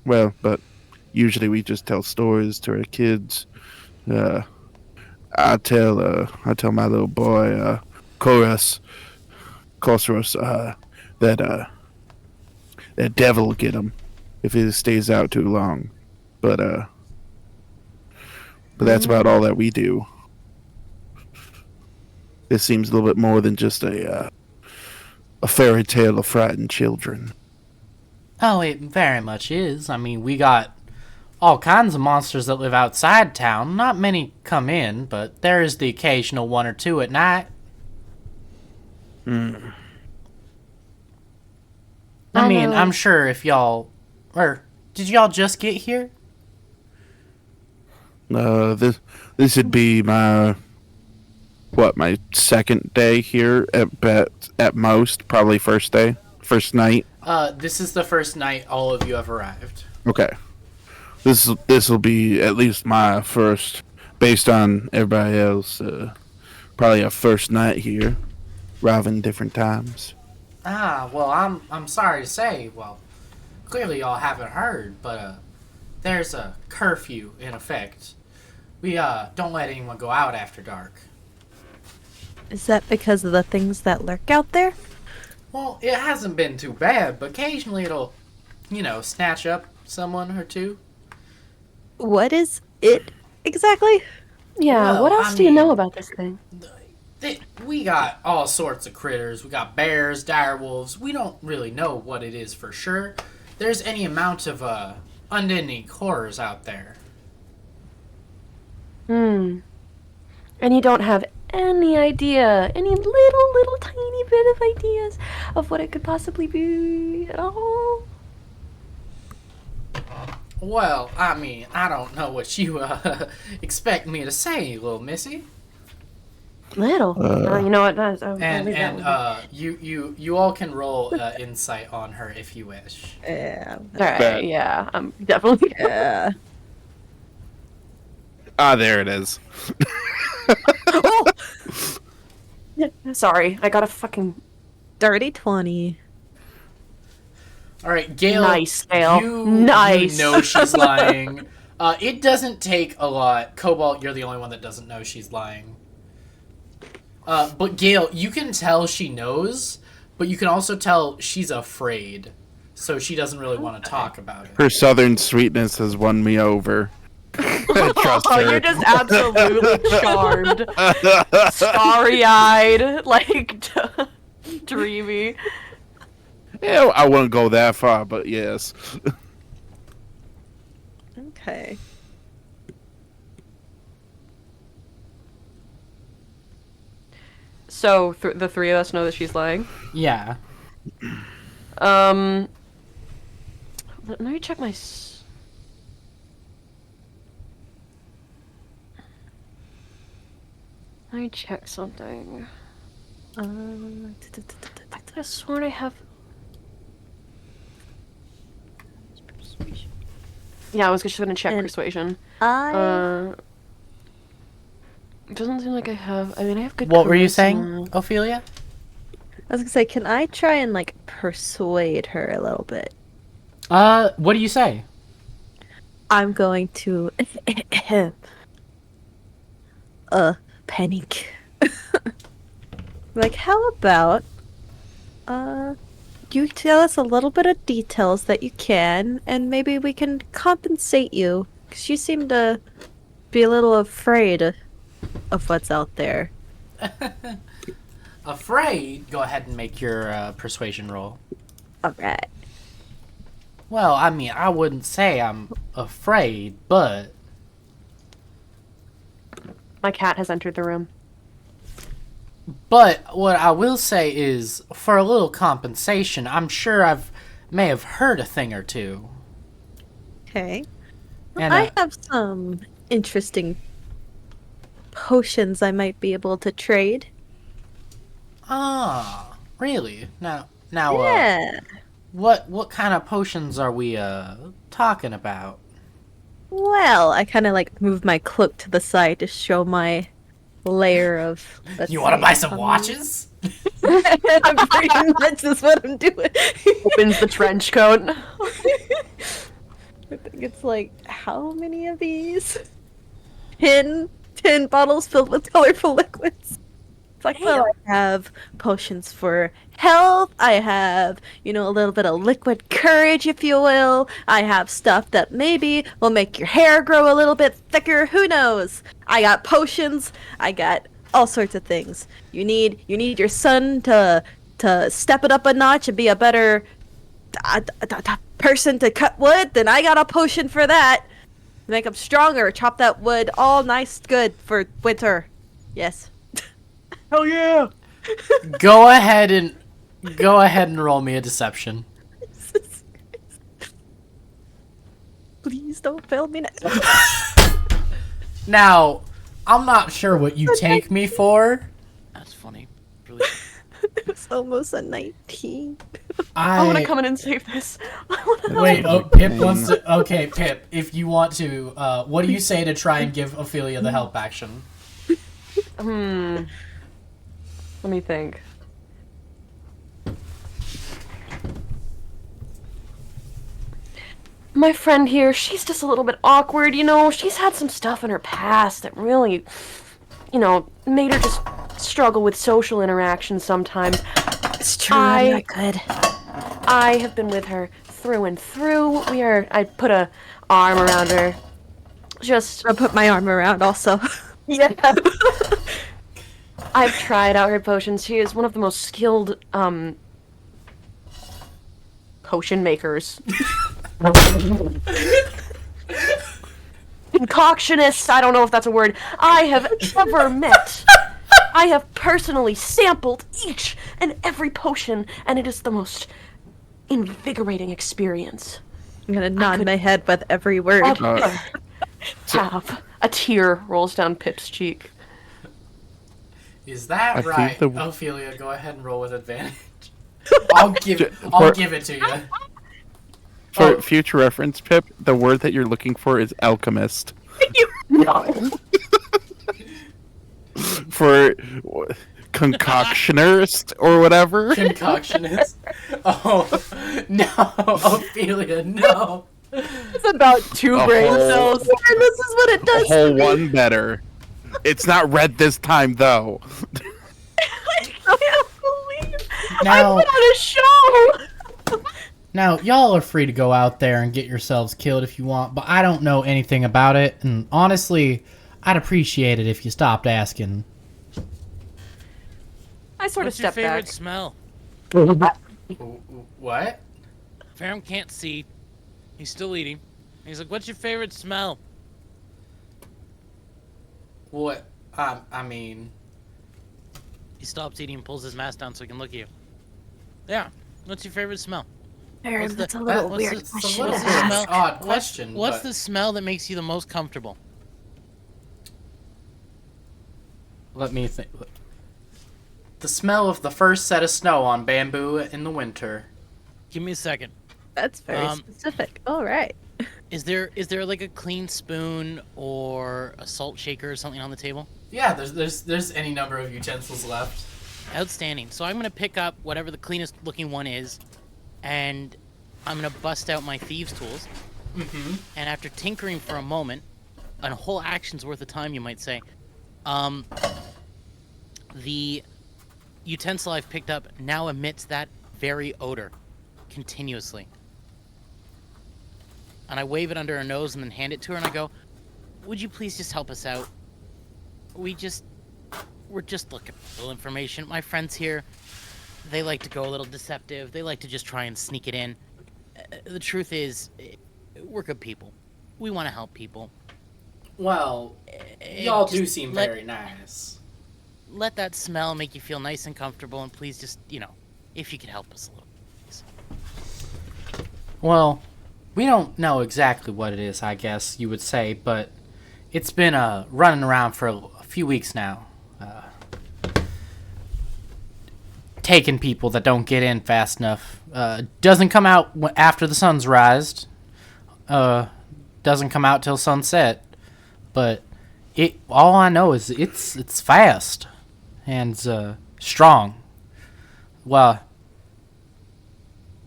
But usually we just tell stories to our kids. I tell my little boy, Koros, that devil will get him if he stays out too long. But that's about all that we do. This seems a little bit more than just a a fairy tale of frightened children. Oh, it very much is. I mean, we got all kinds of monsters that live outside town. Not many come in, but there is the occasional one or two at night. Hmm. I mean, know. I'm sure if y'all... Or, did y'all just get here? This would be my second day here at most, probably first first night. This is the first night all of you have arrived. Okay, this will be at least my first, based on everybody else. Probably a first night here, arriving different times. Ah, well, I'm sorry to say, well, clearly y'all haven't heard, but, there's a curfew in effect. We, don't let anyone go out after dark. Is that because of the things that lurk out there? Well, it hasn't been too bad, but occasionally it'll, snatch up someone or two. What is it exactly? Yeah, Well, what else I do you know mean- about this thing? We got all sorts of critters. We got bears, direwolves. We don't really know what it is for sure. There's any amount of, unending horrors out there. And you don't have any idea, any little tiny bit of ideas of what it could possibly be at all? Well, I mean, I don't know what you, expect me to say, little missy. Little. You know what? I'll And leave that one. you all can roll insight on her if you wish. Yeah. All right, Bet. yeah, I'm definitely. Yeah. Ah, there it is. Sorry, I got a fucking Dirty 20. All right, Gail. Nice, Gail. You Nice. know she's lying. It doesn't take a lot. Cobalt, you're the only one that doesn't know she's lying. But Gail, you can tell she knows, but you can also tell she's afraid, so she doesn't really want to talk about it. Her southern sweetness has won me over. I trust Oh, her. you're just absolutely charmed. Starry-eyed, like, dreamy. Yeah, I wouldn't go that far, but yes. Okay. So, the three of us know that she's lying? Yeah. Let me check my... Let me check something. I could have sworn I have... Yeah, I was just gonna check And persuasion. I It doesn't seem like I have... I mean, I have good What were you charisma. saying, Ophelia? was gonna say, can I try and like persuade her a little bit? What do you say? I'm going to panic. Like, how about you tell us a little bit of details that you can, and maybe we can compensate you, because you seem to be a little afraid of what's out there. Afraid? Go ahead and make your persuasion roll. Alright. Well, I mean, I wouldn't say I'm afraid, but My cat has entered the room. what I will say is, for a little compensation, I'm sure may have heard a thing or two. Okay. And I have some interesting potions I might be able to trade. Really? Now, Yeah. what kind of potions are we talking about? Well, I kind of like move my cloak to the side to show my layer of. You want to buy some watches? Pretty much that's what I'm doing. Opens the trench coat. I think it's like, how many of these? 10 bottles filled with colorful liquids. It's like, well, I have potions for health. I have, a little bit of liquid courage, if you will. I have stuff that maybe will make your hair grow a little bit thicker. Who knows? I got potions. I got all sorts of things. You need your son to to step it up a notch and be a better person to cut wood, then I got a potion for that. Make them stronger. Chop that wood all nice, good for winter. Yes. Hell yeah! Go ahead and roll me a deception. Please don't fail me next. Now, I'm not sure what you take me for. That's funny. Really. It's almost a 19. I want to come in and save this. Wait, Pip wants to... Okay, Pip, if you want to, what do you say to try and give Ophelia the help action? Let me think. My friend here, she's just a little bit awkward, you know? She's had some stuff in her past that really, you know, made her just struggle with social interactions sometimes. It's true, I'm not good. I have been with her through and through. I put a arm around her. Just... I'll put my arm around also. Yeah. I've tried out her potions. She is one of the most skilled, potion makers. Concoctionist, I don't know if that's a word, I have ever met. I have personally sampled each and every potion, and it is the most invigorating experience. I'm gonna nod my head with every word. Have a tear rolls down Pip's cheek. Is that I right? think the- Ophelia, go ahead and roll with advantage. I'll give it to you. For future reference, Pip, the word that you're looking for is alchemist. For concoctionist or whatever. Concoctionist. Oh, no, Ophelia, no. It's about two A brain whole- cells. And this is what it A does. whole one better. It's not red this time, though. I can't believe Now, Put on a show! now, y'all are free to go out there and get yourselves killed if you want, but I don't know anything about it, and honestly, I'd appreciate it if you stopped asking. I sort What's of your step favorite back. smell? What? Ferrum can't see. He's still eating. He's like, "What's your favorite smell?" What? I mean... He stops eating and pulls his mask down so he can look at you. Yeah. What's your favorite smell? Aaron, What's that's the- a little what's weird the- question what's to the ask. smell? Odd question, What's but- the smell that makes you the most comfortable? Let me think. The smell of the first set of snow on bamboo in the winter. Give me a second. That's very specific. All right. Is there like a clean spoon or a salt shaker or something on the table? Yeah, there's any number of utensils left. Outstanding. So I'm gonna pick up whatever the cleanest looking one is, and I'm gonna bust out my thieves' tools. Mm-hmm. And after tinkering for a moment, a whole action's worth of time, you might say, the utensil I've picked up now emits that very odor continuously. And I wave it under her nose and then hand it to her and I go, "Would you please just help us out? We're just looking for a little information. My friends here, they like to go a little deceptive. They like to just try and sneak it in. The truth is, we're good people. We want to help people. Well, y'all do Just seem let- very nice. Let that smell make you feel nice and comfortable, and please just, if you could help us a little. Please." Well, we don't know exactly what it is, I guess you would say, but it's been running around for a few weeks now. Taking people that don't get in fast enough. Doesn't come out after the sun's rised. Doesn't come out till sunset. But all I know is it's fast and strong. Well,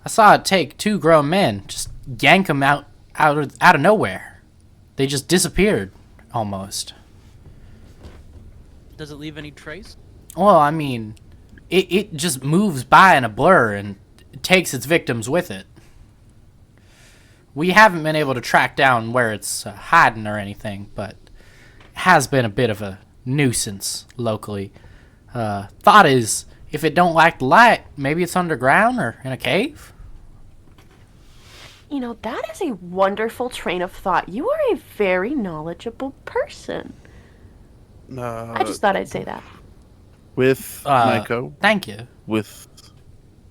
I saw it take two grown men, just yank them out of nowhere. They just disappeared, almost. Does it leave any trace? Well, I mean, it just moves by in a blur and takes its victims with it. We haven't been able to track down where it's hiding or anything, but it has been a bit of a nuisance locally. Thought is, if it don't like the light, maybe it's underground or in a cave. You know, that is a wonderful train of thought. You are a very knowledgeable person. I just thought I'd say that. With Maiko, Thank you. with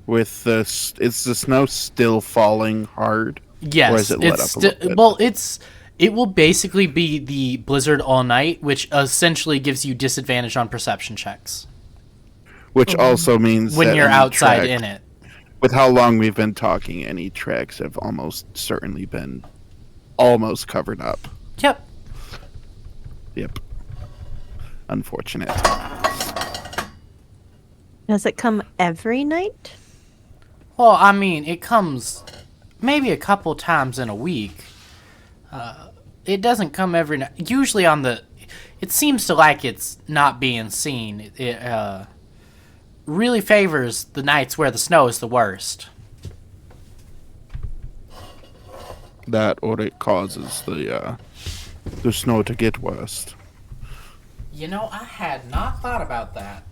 the is the snow still falling hard? Yes, Or is it let up a little bit? well, it will basically be the blizzard all night, which essentially gives you disadvantage on perception checks Which also means when that you're any outside track- in it. With how long we've been talking, any tracks have almost certainly been almost covered up. Yep. Yep. Unfortunate. Does it come every night? Well, I mean, it comes maybe a couple times in a week. It doesn't come every night. Usually on the... It seems to like it's not being seen. It really favors the nights where the snow is the worst. That or it causes the snow to get worse. You know, I had not thought about that.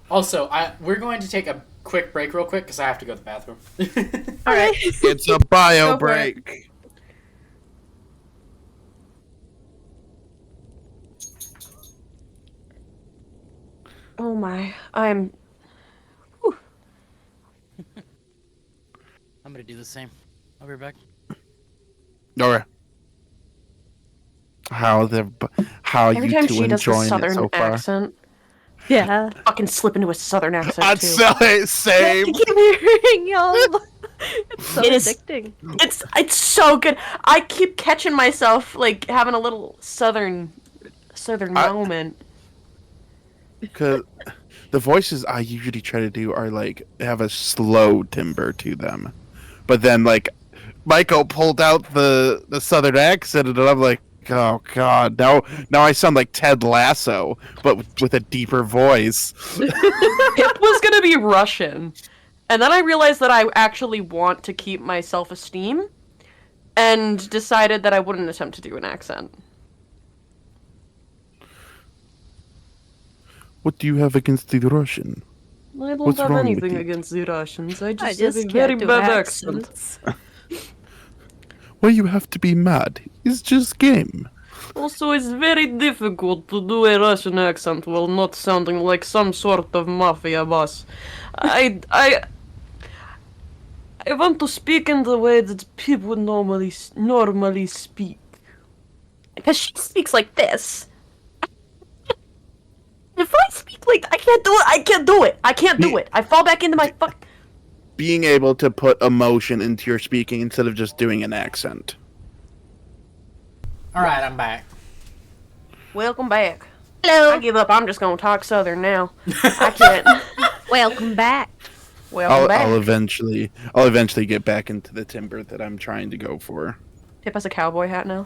Also, we're going to take a quick break real quick because I have to go to the bathroom. All right. It's a bio Go for it. break. Oh my, I'm... I'm gonna do the same. I'll be right back. Alright. How Every you time two she does the enjoying it southern so far? accent, Yeah. fucking slip into a southern accent I'd too. say same. You keep hearing y'all. It's so It is- addicting. It's so good. I keep catching myself like having a little southern moment. Because the voices I usually try to do are like have a slow timbre to them, but then like Michael pulled out the southern accent, and I'm like, oh god, now I sound like Ted Lasso, but with a deeper voice. It was gonna be Russian, and then I realized that I actually want to keep my self-esteem, and decided that I wouldn't attempt to do an accent. What do you have against the Russian? I don't What's have wrong with anything you? against the Russians. I I just, just have a very can't do bad accent. accents. Well, you have to be mad. It's just game. Also, it's very difficult to do a Russian accent while not sounding like some sort of mafia boss. I want to speak in the way that people would normally speak. Because she speaks like this. If I speak like I can't do it. I can't do it. I can't do it. I fall back into my fuck. Being able to put emotion into your speaking instead of just doing an accent. All right, I'm back. Welcome back. I Hello. give up. I'm just gonna talk Southern now. I can't. Welcome back. Welcome back. I'll eventually get back into the timbre that I'm trying to go for. Tip has a cowboy hat now.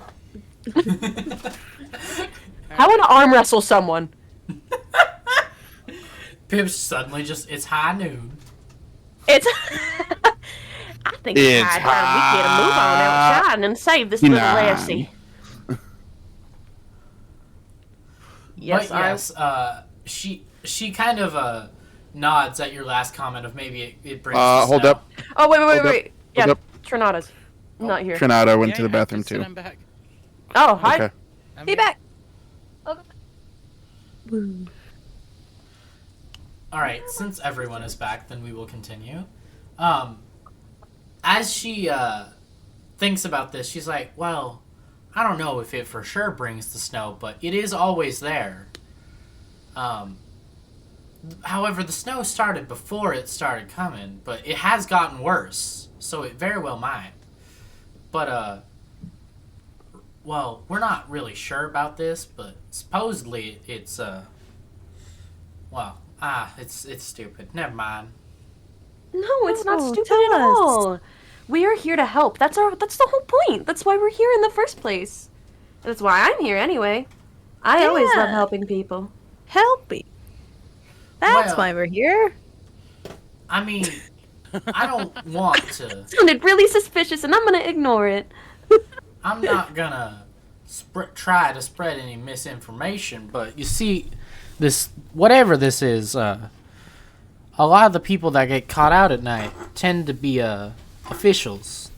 How would I arm wrestle someone? Pip's suddenly just, it's high noon. It's. I think it's It's high time we get a move on outside and save this little Nah. lassie. Yes, But yes, she kind of nods at your last comment of maybe it brings the Hold snow. up. Oh wait. Hold Yeah, Hold up. Trinada's not here. Trinata went Yeah, to the yeah, bathroom just said too. I'm back. Oh hi. Okay. I'm Be here. back. All right, since everyone is back, then we will continue. As she thinks about this, she's like, well, I don't know if it for sure brings the snow, but it is always there. However, the snow started before it started coming, but it has gotten worse, so it very well might. But, well, we're not really sure about this, but supposedly it's, well, it's stupid. Never mind. No, it's not No, stupid tell at us. all. We are here to help. That's the whole point. That's why we're here in the first place. That's why I'm here anyway. I always love Yeah. helping people. Helping. That's Well- why we're here. I mean, I don't want to. Sounded really suspicious, and I'm gonna ignore it. I'm not gonna try to spread any misinformation, but you see, this whatever this is, a lot of the people that get caught out at night tend to be officials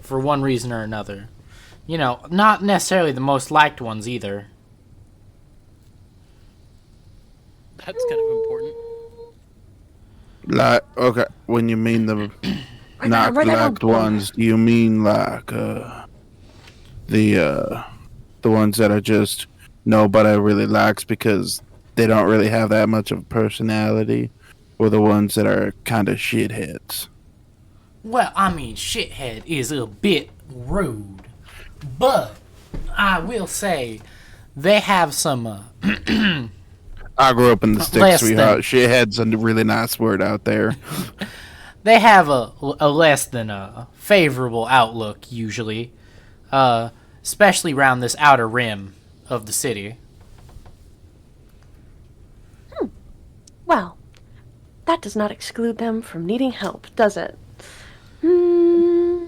for one reason or another. You know, not necessarily the most liked ones either. That's kind of important. Like, okay, when you mean the not write that down. liked ones, do you mean like the ones that are just nobody really likes because they don't really have that much of a personality, or the ones that are kind of shitheads? Well, I mean, shithead is a bit rude, but I will say they have some. I grew up in the sticks, Less sweetheart. Shithead's a really nice word out there. They have a less than a favorable outlook usually, especially around this outer rim of the city. Well, that does not exclude them from needing help, does it? Hmm.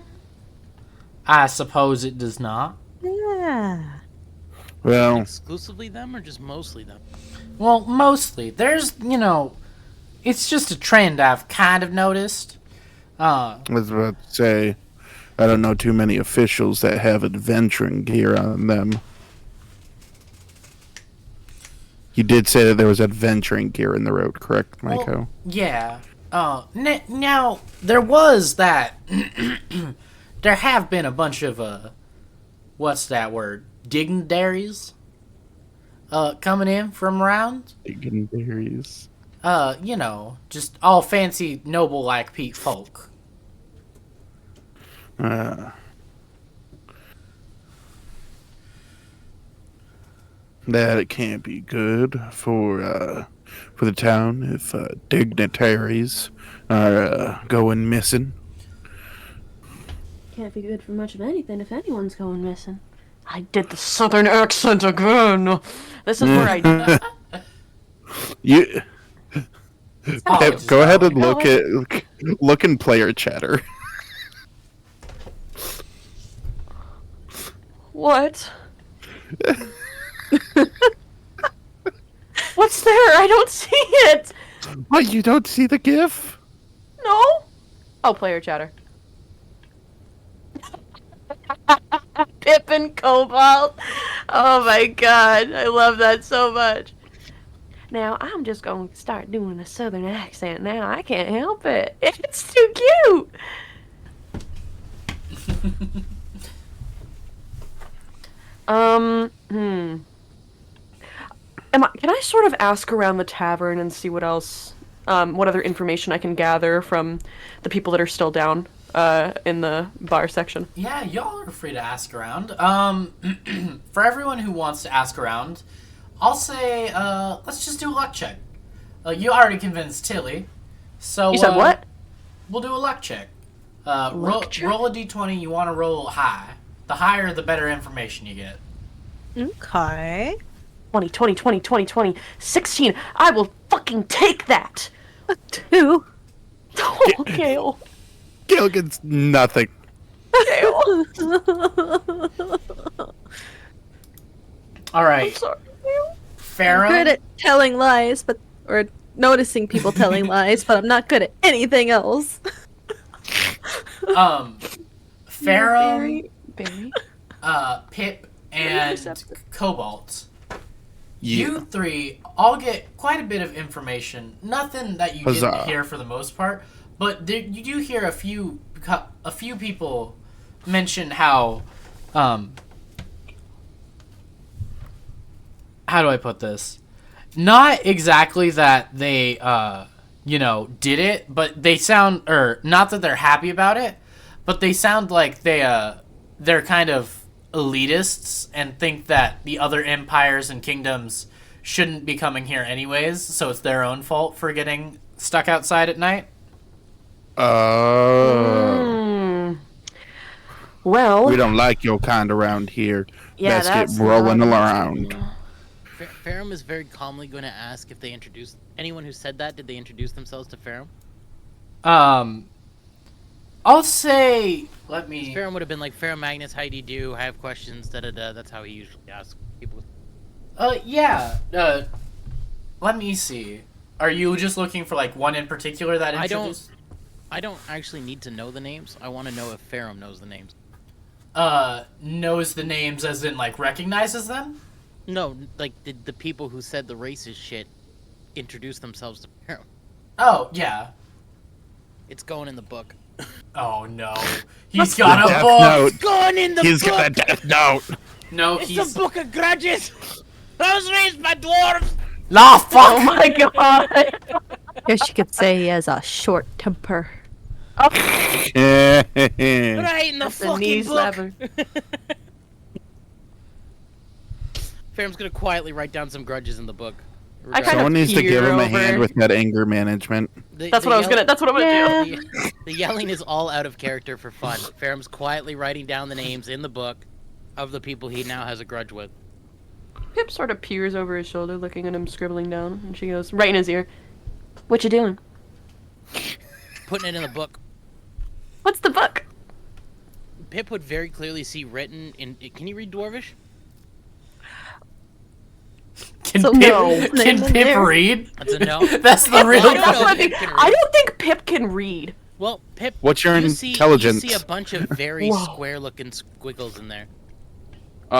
I suppose it does not. Yeah. Well, Exclusively them or just mostly them? Well, mostly. There's, it's just a trend I've kind of noticed. I was about to say, I don't know too many officials that have adventuring gear on them. You did say that there was adventuring gear in the road, correct, Maiko? Well, yeah. Now, there was that. There have been a bunch of, what's that word? Dignitaries? Coming in from around. Dignitaries. Just all fancy, noble like Pete folk. That it can't be good for the town if dignitaries are going missing. Can't be good for much of anything if anyone's going missing. I did the southern accent again. This is where I. You Oh, go ahead and go look in player chatter. What? What's there? I don't see it. What, you don't see the GIF? No. Oh, player chatter. Pip and Cobalt. Oh my god, I love that so much. Now I'm just going to start doing a southern accent. Now I can't help it. It's too cute. Can I sort of ask around the tavern and see what else, what other information I can gather from the people that are still down in the bar section? Yeah, y'all are free to ask around. For everyone who wants to ask around, I'll say, let's just do a luck check. You already convinced Tilly, so... You said what? We'll do a luck check. Luck check? Roll a d20, you want to roll high. The higher, the better information you get. Okay. 20, 20, 20, 20, 20, 16. I will fucking take that. 2. Oh, Gale. Gil gets nothing. Gale. All right, I'm sorry, Gale. Pharaoh. Good at telling lies, or noticing people telling lies, but I'm not good at anything else. Pharaoh, Barry. Pip, and Perceptive. Cobalt. Yeah. You three all get quite a bit of information. Nothing that you Huzzah. didn't hear for the most part, but you do hear a few people mention how do I put this? Not exactly that they did it, but they sound, or not that they're happy about it, but they sound like they're kind of elitists and think that the other empires and kingdoms shouldn't be coming here anyways, so it's their own fault for getting stuck outside at night. Well, We don't like your kind around here. yeah, Let's that's get rolling not- around. Ferrum is very calmly going to ask if they introduced anyone who said that. Did they introduce themselves to Ferrum? I'll say, let me... Ferrum would have been like, Ferrum Magnus, how do you do? I have questions, da-da-da. That's how he usually asks people. let me see. Are you just looking for like one in particular that introduced? I don't actually need to know the names. I want to know if Ferrum knows the names. Knows the names as in like recognizes them? No, like did the people who said the racist shit introduce themselves to Ferrum? Oh yeah. It's going in the book. Oh no, he's got a Death book. Note. It's going in the He's book. got a death note. No, It's he's a book of grudges. I was raised by dwarves. la fuck. Oh my god! Guess you could say he has a short temper. But I ain't in the The knee fucking book. slapper. Ferrum's gonna quietly write down some grudges in the book. I kind Someone of needs to give him a peer hand over. with that anger management. That's what I was gonna. That's what I'm gonna do. The yelling is all out of character for fun. Ferrum's quietly writing down the names in the book of the people he now has a grudge with. Pip sort of peers over his shoulder, looking at him, scribbling down, and she goes right in his ear. "What you doing? Putting it in the book. What's the book?" Pip would very clearly see written in. Can you read Dwarvish? Can So Pip, no. can Pip read? That's a no. That's the real. I don't That's know what if I Pip think. can I read. don't think Pip can read. Well, Pip. What's your you intelligence? see a bunch of very Whoa. square-looking squiggles in there.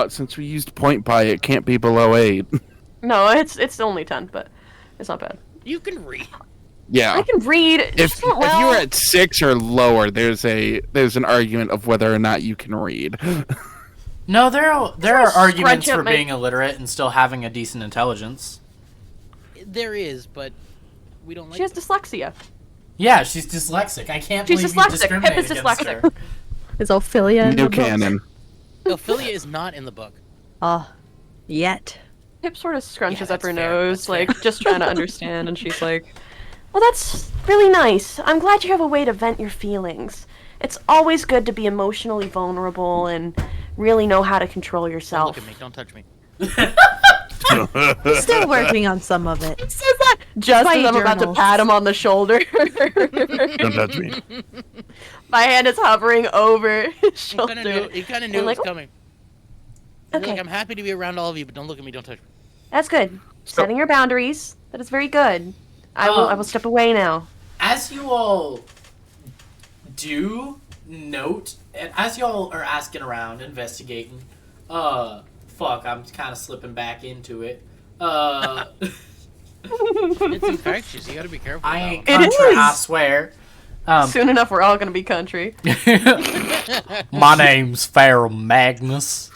Since we used point by, it can't be below 8. No, it's only 10, but it's not bad. You can read. Yeah. I can read. If you're at 6 or lower, there's an argument of whether or not you can read. No, there are arguments scrunch for up my- being illiterate and still having a decent intelligence. There is, but we don't like. She has them. dyslexia. Yeah, she's dyslexic. I can't She's believe you dyslexic. discriminate Pip is against dyslexic. her. Is Ophelia in New the book? canon. Ophelia is not in the book. Oh, yet. Pip sort of scrunches Yeah, up her that's fair, nose, that's fair. like just trying to understand, and she's like, "Well, that's really nice. I'm glad you have a way to vent your feelings. It's always good to be emotionally vulnerable and really know how to control Don't yourself." look at me. Don't touch me. Still working on some of it. Says that just By as I'm about to journals. pat him on the shoulder. Don't touch me. My hand is hovering over his You shoulder. kind of knew I'm it was like, coming. You're Okay, Like, I'm happy to be around all of you, but don't look at me. Don't touch me. that's good. Setting your boundaries. That is very good. I will step away now. As you all do note, and as y'all are asking around, investigating, fuck, I'm kind of slipping back into it. It's infectious. You gotta be careful. I with ain't It country, I is. swear. Soon enough, we're all gonna be country. My name's Pharaoh Magnus.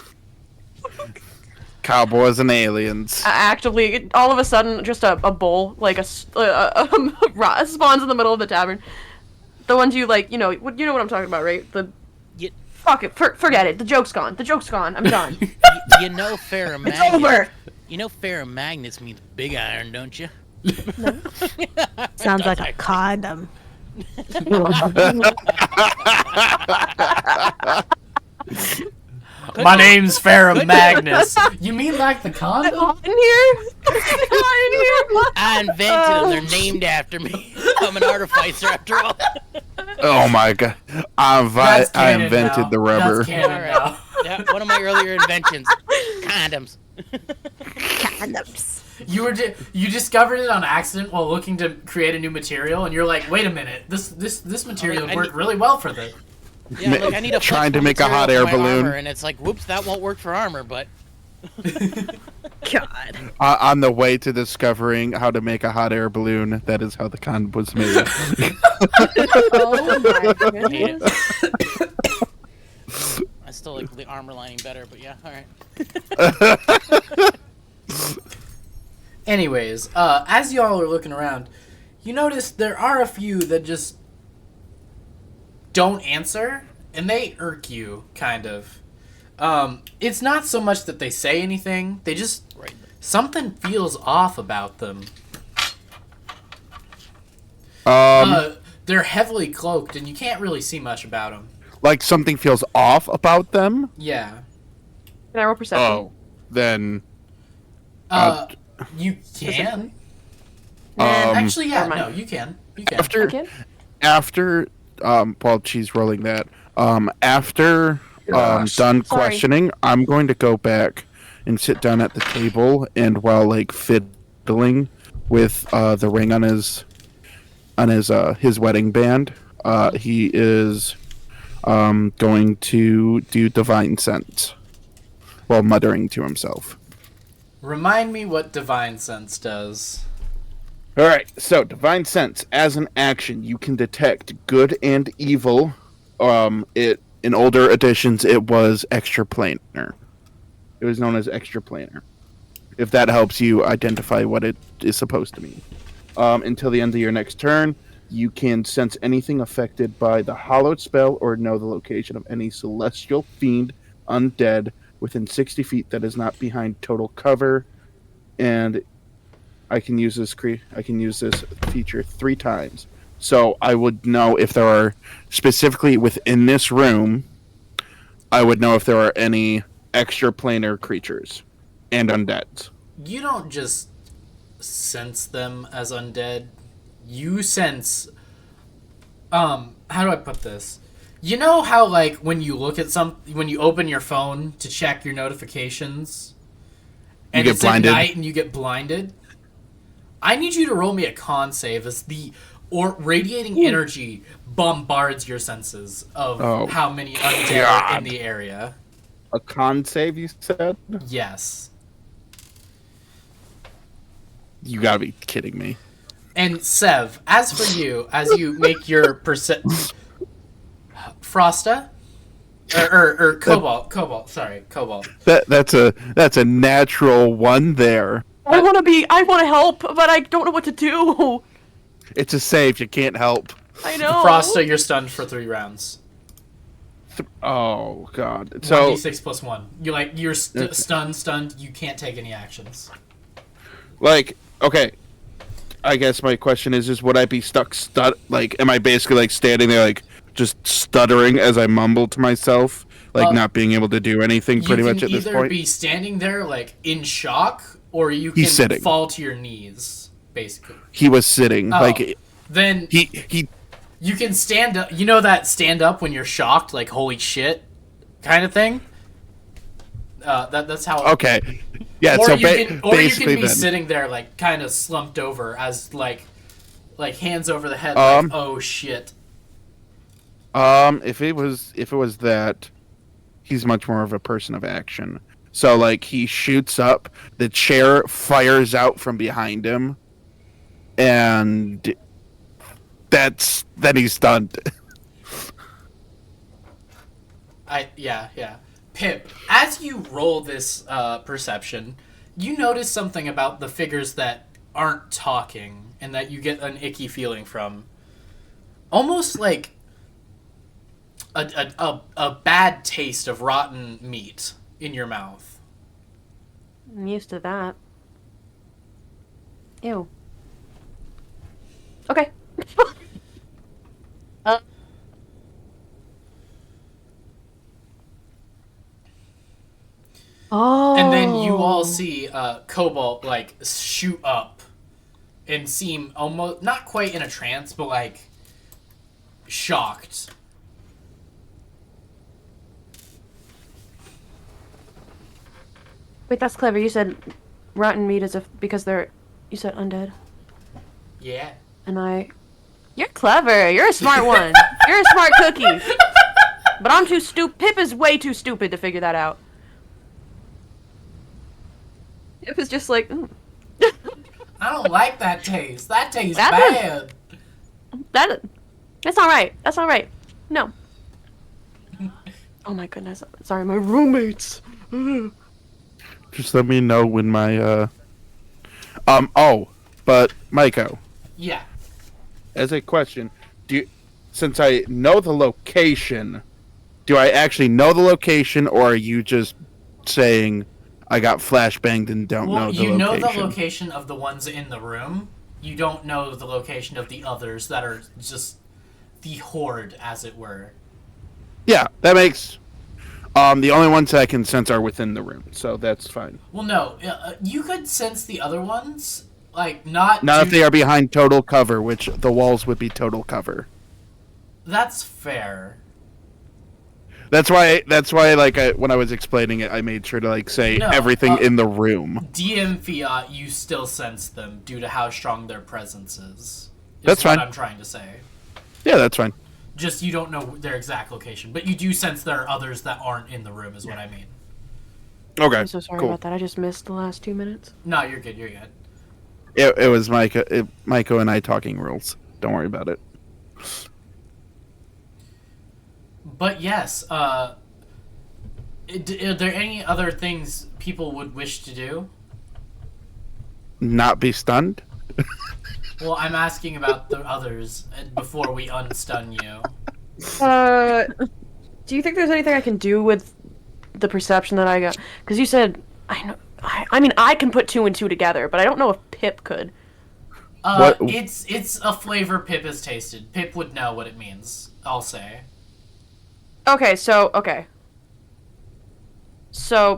Cowboys and aliens. Actively, all of a sudden, just a bowl, like spawns in the middle of the tavern. The ones you like, you know what I'm talking about, right? You, Fuck it, forget it. The joke's gone. The joke's gone. I'm done. you know Pharaoh It's Magnus. over. You know Pharaoh Magnus means big iron, don't you? Sounds like a condom. My name's Pharaoh Magnus. You mean like the condom? Hot in here? Hot in here? I invented them. They're named after me. I'm an artificer after all. Oh my god. I That's canon invented now. the rubber. That's canon Alright. now. Yeah, one of my earlier inventions. Condoms. Condoms. You discovered it on accident while looking to create a new material, and you're like, wait a minute, this material I worked need- really well for this. Yeah, look, I need a Trying to flexible make a hot material air for my balloon. armor, and it's like, whoops, that won't work for armor, but God. On the way to discovering how to make a hot air balloon, that is how the condom was made. Oh my I hate goodness. it. I still like the armor lining better, but yeah, alright. Anyways, as y'all are looking around, you notice there are a few that just don't answer, and they irk you, kind of. It's not so much that they say anything, they just... Right. Something feels off about them. They're heavily cloaked, and you can't really see much about them. Like something feels off about them. Yeah. Can I roll perception? Oh, then You can. Nah, Actually, yeah, never mind. no, you can. You can. after Okay. after while she's rolling that, after Gosh. done Sorry. questioning, I'm going to go back and sit down at the table, and while like fiddling with the ring on his wedding band. He is going to do divine sense while muttering to himself. Remind me what Divine Sense does. All right, so divine sense as an action, you can detect good and evil. It in older editions, it was extraplanar. It was known as extraplanar. If that helps you identify what it is supposed to mean. Until the end of your next turn, you can sense anything affected by the hallowed spell or know the location of any celestial, fiend, undead within 60 feet that is not behind total cover. And I can use this feature 3 times. So I would know if there are, specifically within this room, I would know if there are any extraplanar creatures and undeads. You don't just sense them as undead. You sense how do I put this? You know how like when you open your phone to check your notifications and get it's blinded. at night and you get blinded? I need you to roll me a con save as the radiating energy bombards your senses of how many undead are in the area. A con save, you said? Yes. You gotta be kidding me. And Sev, as for you, as you make your Frosta? Or Cobalt, sorry, Cobalt. That's a natural one there. I want to help, but I don't know what to do. It's a save, you can't help. I know. Frosta, you're stunned for 3 rounds. Oh god. So 1d6 plus 1. You're stunned, you can't take any actions. like, okay. I guess my question is would I be stuck like am I basically like standing there like just stuttering as I mumble to myself, like not being able to do anything pretty much at this point? You can either be standing there like in shock or you can sitting. fall to your knees, basically. He was sitting. Like then he you can stand up. You know that stand up when you're shocked, like holy shit, kind of thing. That's how. Okay. Yeah. Or So you can basically, be then sitting there, like kind of slumped over, as like hands over the head, like oh shit. If it was that, he's much more of a person of action. So like he shoots up, the chair fires out from behind him, and then he's stunned. Yeah. Pip, as you roll this perception, you notice something about the figures that aren't talking and that you get an icky feeling from. Almost like a bad taste of rotten meat in your mouth. I'm used to that. Ew. Okay. Oh. And then you all see Cobalt like shoot up and seem almost not quite in a trance, but like shocked. Wait, that's clever. You said rotten meat is because they're. You said undead. Yeah. And You're clever. You're a smart one. You're a smart cookie. But I'm too stupid. Pip is way too stupid to figure that out. Pip is just like. I don't like that taste. That tastes bad. That's all right. That's all right. No. Oh my goodness. Sorry, my roommates. Just let me know when my but Maiko, Yeah. as a question, since I know the location, do I actually know the location, or are you just saying I got flashbanged and don't know the location? You know the location of the ones in the room. You don't know the location of the others that are just the horde, as it were. Yeah, that makes. The only ones that I can sense are within the room, so that's fine. Well, no, you could sense the other ones, like not if they are behind total cover, which the walls would be total cover. That's fair. That's why like when I was explaining it, I made sure to like say No, everything in the room. DM Fiat, you still sense them due to how strong their presence is. That's what fine. I'm trying to say. Yeah, that's fine. Just you don't know their exact location, but you do sense there are others that aren't in the room, is what I mean. Okay. I'm so sorry cool. about that. I just missed the last 2 minutes. No, you're good. You're good. It was Micah and I talking rules. Don't worry about it. But yes, are there any other things people would wish to do? Not be stunned. Well, I'm asking about the others before we unstun you. Do you think there's anything I can do with the perception that I got? Because you said I know. I mean, I can put 2 and 2 together, but I don't know if Pip could. What- It's a flavor Pip has tasted. Pip would know what it means. I'll say. Okay, so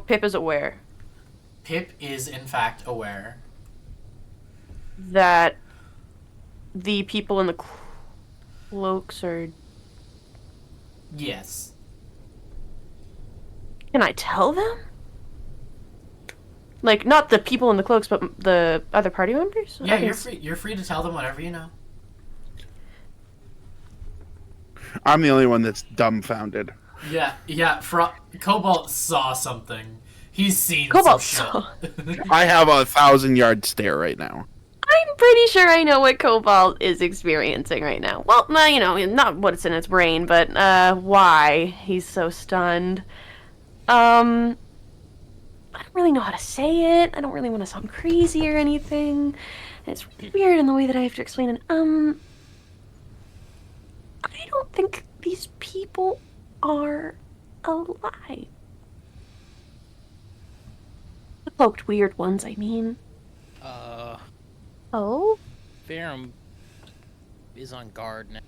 Pip is aware Pip is in fact aware. that the people in the cloaks are. Yes. Can I tell them? Like, not the people in the cloaks, but the other party members? Yeah, I can you're free. You're free to tell them whatever you know. I'm the only one that's dumbfounded. Yeah. Cobalt saw something. He's seen Cobalt some shit. I have a 1,000-yard stare right now. I'm pretty sure I know what Cobalt is experiencing right now. Well, you know, not what's in his brain, but why he's so stunned. I don't really know how to say it. I don't really want to sound crazy or anything. It's weird in the way that I have to explain it. I don't think these people are alive. The cloaked weird ones, I mean. Oh? Farum is on guard now.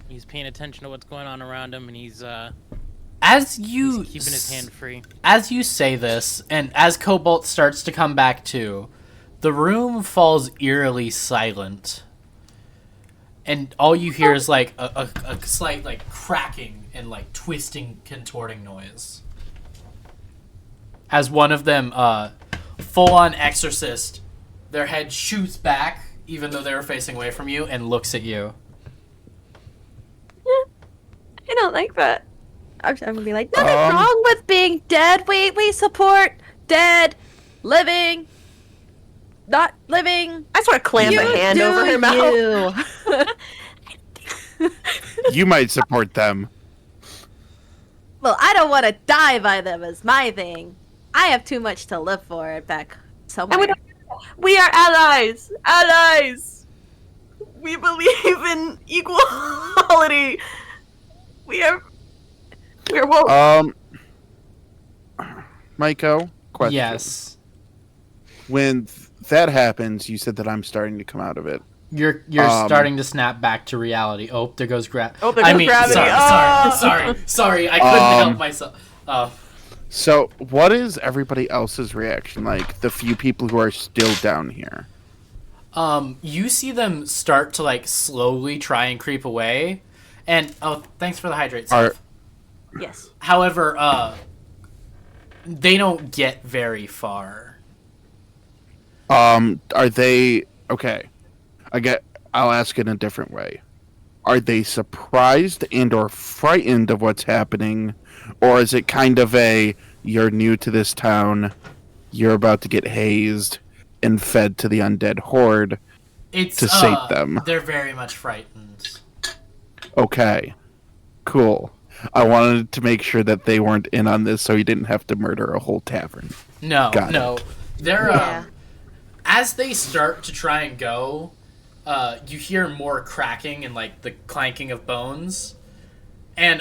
He's paying attention to what's going on around him, and he's He's keeping his hand free. As you say this, and as Cobalt starts to come back to, the room falls eerily silent. And all you hear is like a slight like cracking and like twisting, contorting noise. As one of them, full-on exorcist, their head shoots back, even though they were facing away from you, and looks at you. I don't like that. I'm gonna be like, nothing wrong with being dead. We support dead, living, not living. I sort of clamp a hand over her mouth. You might support them. Well, I don't want to die by them is my thing. I have too much to live for back somewhere. And we are allies. Allies. We believe in equality. We're woke. Maiko, question. Yes. When that happens, you said that I'm starting to come out of it. You're starting to snap back to reality. Oh, there goes gravity. Oh, there goes gravity. Sorry. I couldn't help myself. So, what is everybody else's reaction like? The few people who are still down here. You see them start to like slowly try and creep away, and thanks for the hydrate. Seth. Yes. However, they don't get very far. Are they okay? I'll ask it in a different way. Are they surprised and or frightened of what's happening, or is it kind of you're new to this town, you're about to get hazed and fed to the undead horde to sate them? They're very much frightened. Okay, cool. I wanted to make sure that they weren't in on this, so you didn't have to murder a whole tavern. No. They're Yeah. As they start to try and go, you hear more cracking and like the clanking of bones, and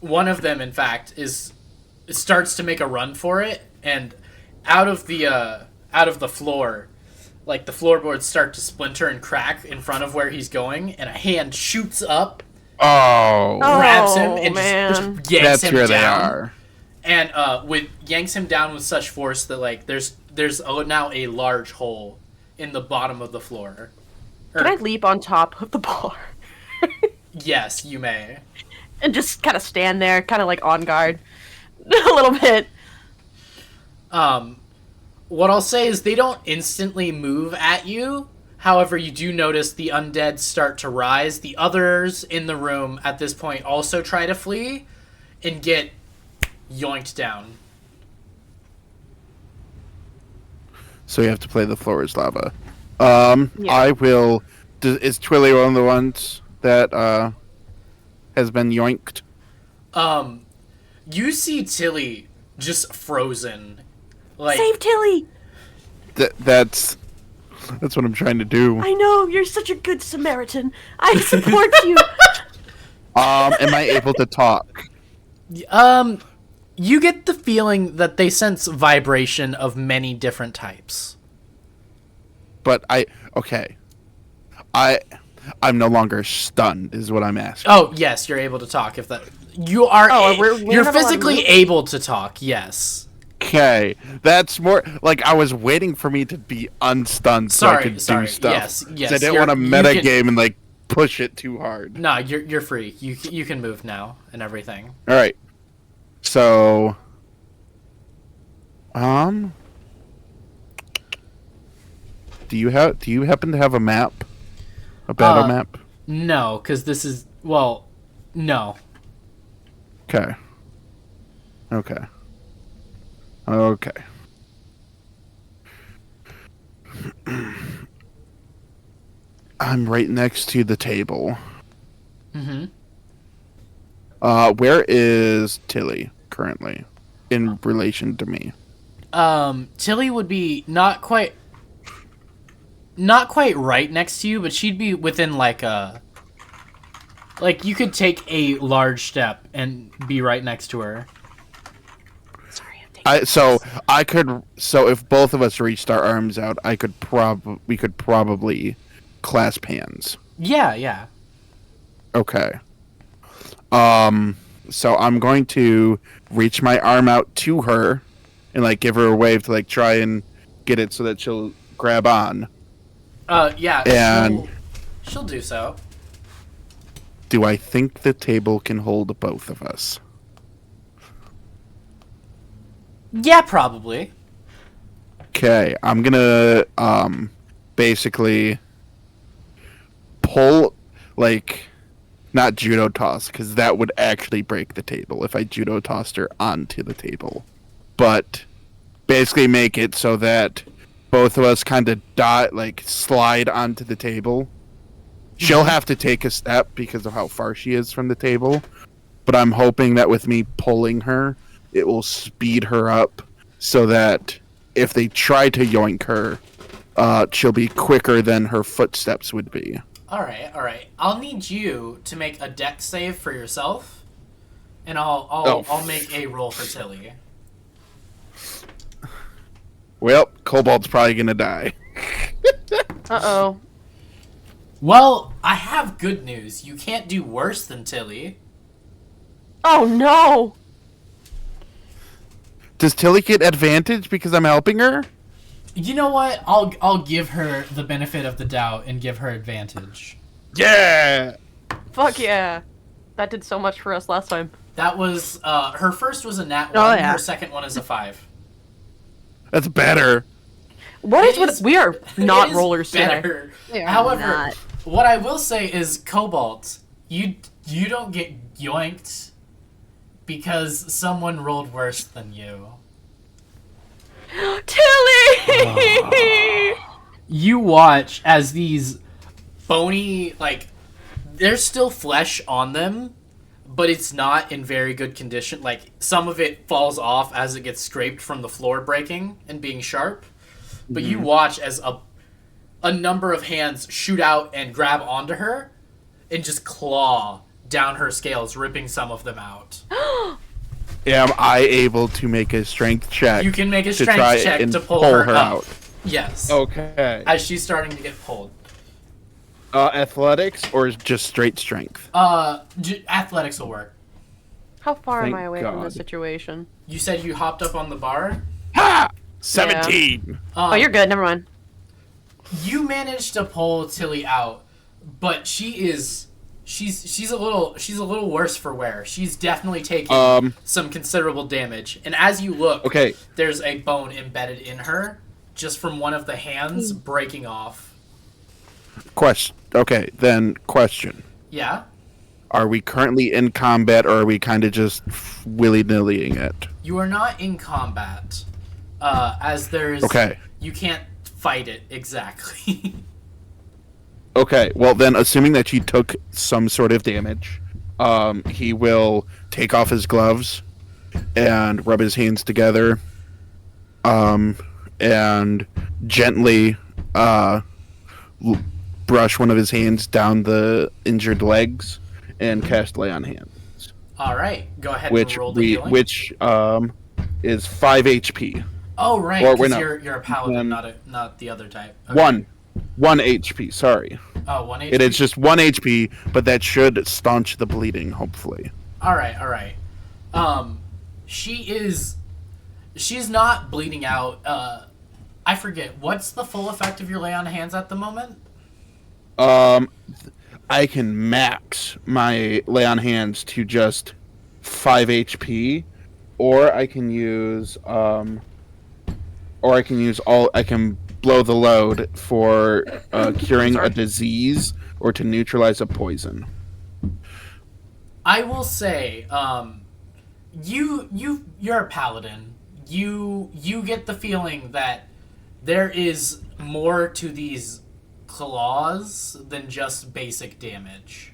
one of them, in fact, starts to make a run for it, and out of the floor, like the floorboards start to splinter and crack in front of where he's going, and a hand shoots up, grabs him, and just yanks That's him where down. they are. And yanks him down with such force that like there's now a large hole in the bottom of the floor. Can I leap on top of the bar? Yes, you may. and just kind of stand there, kind of like on guard, a little bit. What I'll say is they don't instantly move at you. However, you do notice the undead start to rise. The others in the room at this point also try to flee and get yoinked down. So you have to play the floor is lava. Yeah. I will. Is Twilly one of the ones that has been yoinked? You see Tilly just frozen. Like, Save Tilly! That's what I'm trying to do. I know, you're such a good Samaritan. I support you. Am I able to talk? you get the feeling that they sense vibration of many different types. But okay. I'm no longer stunned, is what I'm asking. Oh, yes, you're able to talk. If that you are, we're you're not allowed to physically move? able to talk. Yes. Okay, that's more like I was waiting for me to be unstunned so I Sorry, could sorry. do stuff. Yes, 'Cause yes. I didn't you're- want to you meta can- game and like push it too hard. No, you're free. You can move now and everything. All right. So, do you happen to have a map? A battle map? No, because this is no. Okay. Okay. Okay. I'm right next to the table. Mm-hmm. Where is Tilly currently in relation to me? Tilly would be not quite right next to you, but she'd be within like you could take a large step and be right next to her. So if both of us reached our arms out, we could probably clasp hands. Yeah. Okay. So I'm going to reach my arm out to her and like give her a wave to like try and get it so that she'll grab on. Yeah. And she'll do so. do I think the table can hold both of us? Yeah, probably. Okay, I'm gonna basically pull, like, not judo toss, because that would actually break the table if I judo tossed her onto the table. But basically make it so that both of us kind of slide onto the table. She'll have to take a step because of how far she is from the table, but I'm hoping that with me pulling her, it will speed her up so that if they try to yoink her, she'll be quicker than her footsteps would be. All right. I'll need you to make a dex save for yourself, and I'll make a roll for Tilly. Well, Cobalt's probably gonna die. Uh-oh. Well, I have good news. You can't do worse than Tilly. Oh, no! Does Tilly get advantage because I'm helping her? You know what? I'll give her the benefit of the doubt and give her advantage. Yeah! Fuck yeah. That did so much for us last time. That was her first was a nat 1. Oh, yeah. Her second one is a 5. That's better. What It is with... is- We are not It is rollers today. better. They are However, not. what I will say is, Cobalt, you don't get yoinked because someone rolled worse than you. Tilly! You watch as these bony, like, there's still flesh on them, but it's not in very good condition. Like, some of it falls off as it gets scraped from the floor breaking and being sharp. But you watch as a number of hands shoot out and grab onto her and just claw down her scales, ripping some of them out. Am I able to make a strength check? You can make a to try strength check and to pull her up. out. Yes. Okay. As she's starting to get pulled. Athletics or just straight strength? Athletics will work. How far Thank am I away from God. this situation? You said you hopped up on the bar? Ha! 17! Oh, you're good. Never mind. You managed to pull Tilly out, but she is she's a little worse for wear. She's definitely taking some considerable damage. And as you look, Okay. there's a bone embedded in her, just from one of the hands breaking off. Question. Yeah. Are we currently in combat, or are we kind of just willy-nillying it? You are not in combat, as there's. Okay. You can't fight it exactly. Okay, well then, assuming that she took some sort of damage, he will take off his gloves and rub his hands together, and gently brush one of his hands down the injured legs and cast Lay on Hands. All right, go ahead and roll the healing. Which is 5 HP. Oh right, Or, because no. you're a paladin, not the other type. Okay. 1 HP. Sorry. Oh, 1 HP. It is just 1 HP, but that should staunch the bleeding, hopefully. All right. She's not bleeding out. I forget, what's the full effect of your Lay on Hands at the moment? I can max my Lay on Hands to just 5 HP, or I can use I can blow the load for curing a disease or to neutralize a poison. I will say, you're a paladin. You get the feeling that there is more to these claws than just basic damage.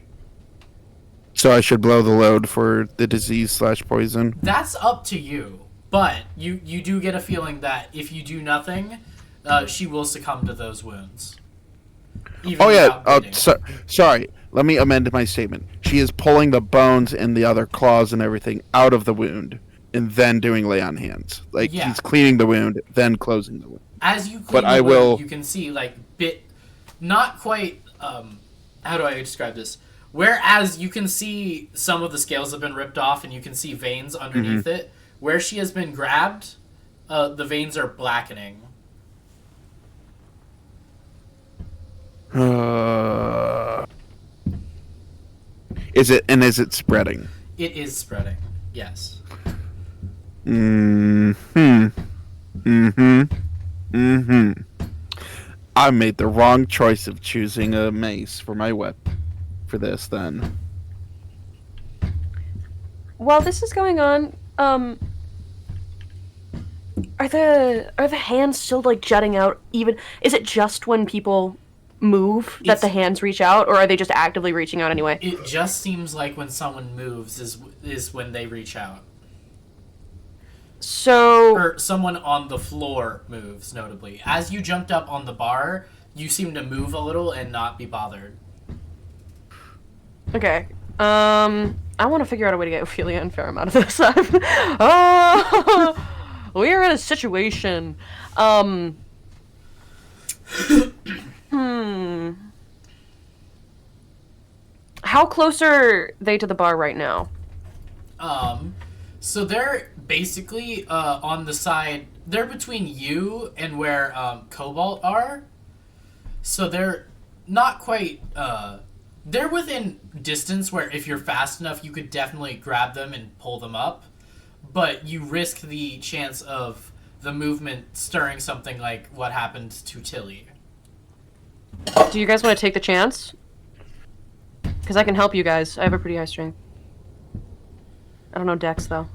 So I should blow the load for the disease/poison? That's up to you. But you do get a feeling that if you do nothing, she will succumb to those wounds. Even Sorry. Let me amend my statement. She is pulling the bones and the other claws and everything out of the wound, and then doing Lay on Hands. He's cleaning the wound, then closing the wound. As you clean the wound, you can see not quite. How do I describe this? Whereas you can see some of the scales have been ripped off, and you can see veins underneath it. Where she has been grabbed, the veins are blackening. Is it spreading? It is spreading. Yes. I made the wrong choice of choosing a mace for my weapon for this then. While this is going on, are the hands still jutting out? Even is it just when people move that the hands reach out, or are they just actively reaching out anyway? It just seems like when someone moves is when they reach out. So, or someone on the floor moves, notably. As you jumped up on the bar, you seem to move a little and not be bothered. Okay. I want to figure out a way to get Ophelia and Ferrum out of this. We're in a situation. How close are they to the bar right now? So they're basically on the side. They're between you and where Cobalt are. So they're not quite. They're within distance where if you're fast enough, you could definitely grab them and pull them up. But you risk the chance of the movement stirring something like what happened to Tilly. Do you guys want to take the chance? Because I can help you guys. I have a pretty high strength. I don't know Dex, though.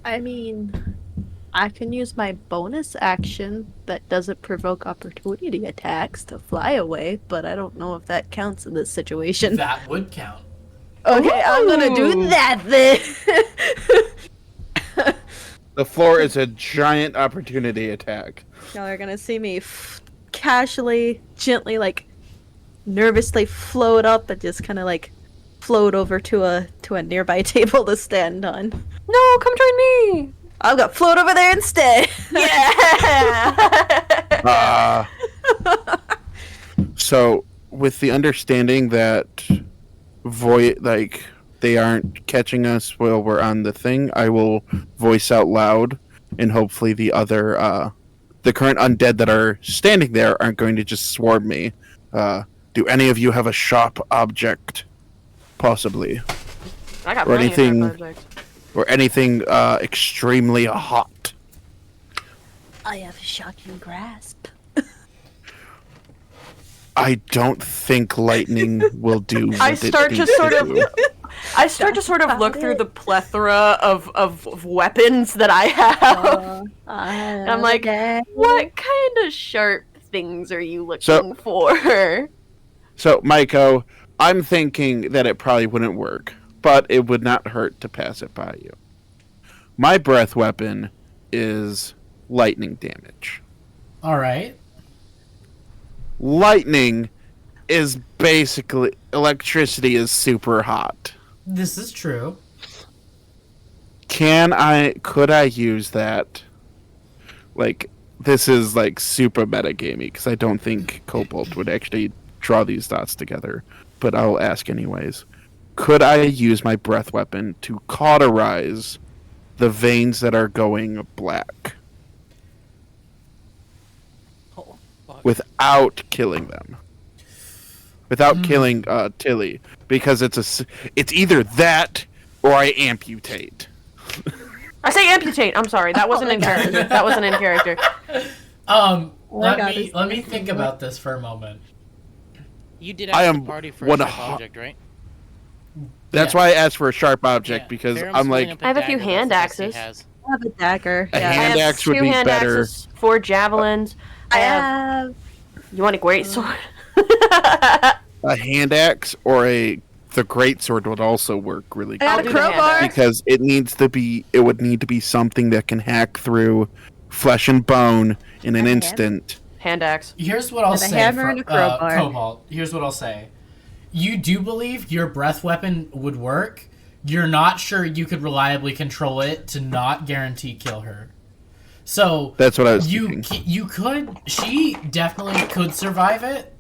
I mean, I can use my bonus action that doesn't provoke opportunity attacks to fly away, but I don't know if that counts in this situation. That would count. Okay, ooh, I'm gonna do that then. The floor is a giant opportunity attack. Y'all are gonna see me casually, gently, nervously float up and just kind of float over to a nearby table to stand on. No, come join me. I've got float over there instead. Yeah. So with the understanding that they aren't catching us while we're on the thing, I will voice out loud, and hopefully the other the current undead that are standing there aren't going to just swarm me. Do any of you have a sharp object, possibly, I got or plenty anything- of projects. or anything extremely hot? I have a shocking grasp. I don't think lightning will do. What I it start to needs sort of- do. I start to sort of look through the plethora of weapons that I have. And I'm like, what kind of sharp things are you looking for? So, Maiko, I'm thinking that it probably wouldn't work, but it would not hurt to pass it by you. My breath weapon is lightning damage. All right. Lightning is basically electricity is super hot. This is true. Could I use that? Like, this is like super metagamey because I don't think Cobalt would actually draw these dots together, but I'll ask anyways. Could I use my breath weapon to cauterize the veins that are going black Oh, fuck. without killing them? Without killing Tilly, because it's either that or I amputate. I say amputate. I'm sorry, that wasn't in character. That wasn't in character. Let me think about this for a moment. You did I ask the am party for one a of- sharp object, right? That's Yeah. why I asked for a sharp object Yeah, because Faram's I'm holding like up I have a few dagger, hand that's the best axes. he has. I have a dagger. A Yeah. I hand have axe would 2 be hand better. axes, 4 javelins. I I have. have. You want a great sword? a hand axe or the great sword would also work really I got I'll a do the hand crowbar. axe. because it would need to be something that can hack through flesh and bone in an A hand? instant. Hand axe. Here's what I'll With a say hammer for and a crowbar. Cobalt. Here's what I'll say. You do believe your breath weapon would work. You're not sure you could reliably control it to not guarantee kill her. So That's what I was you thinking. you could. She definitely could survive it.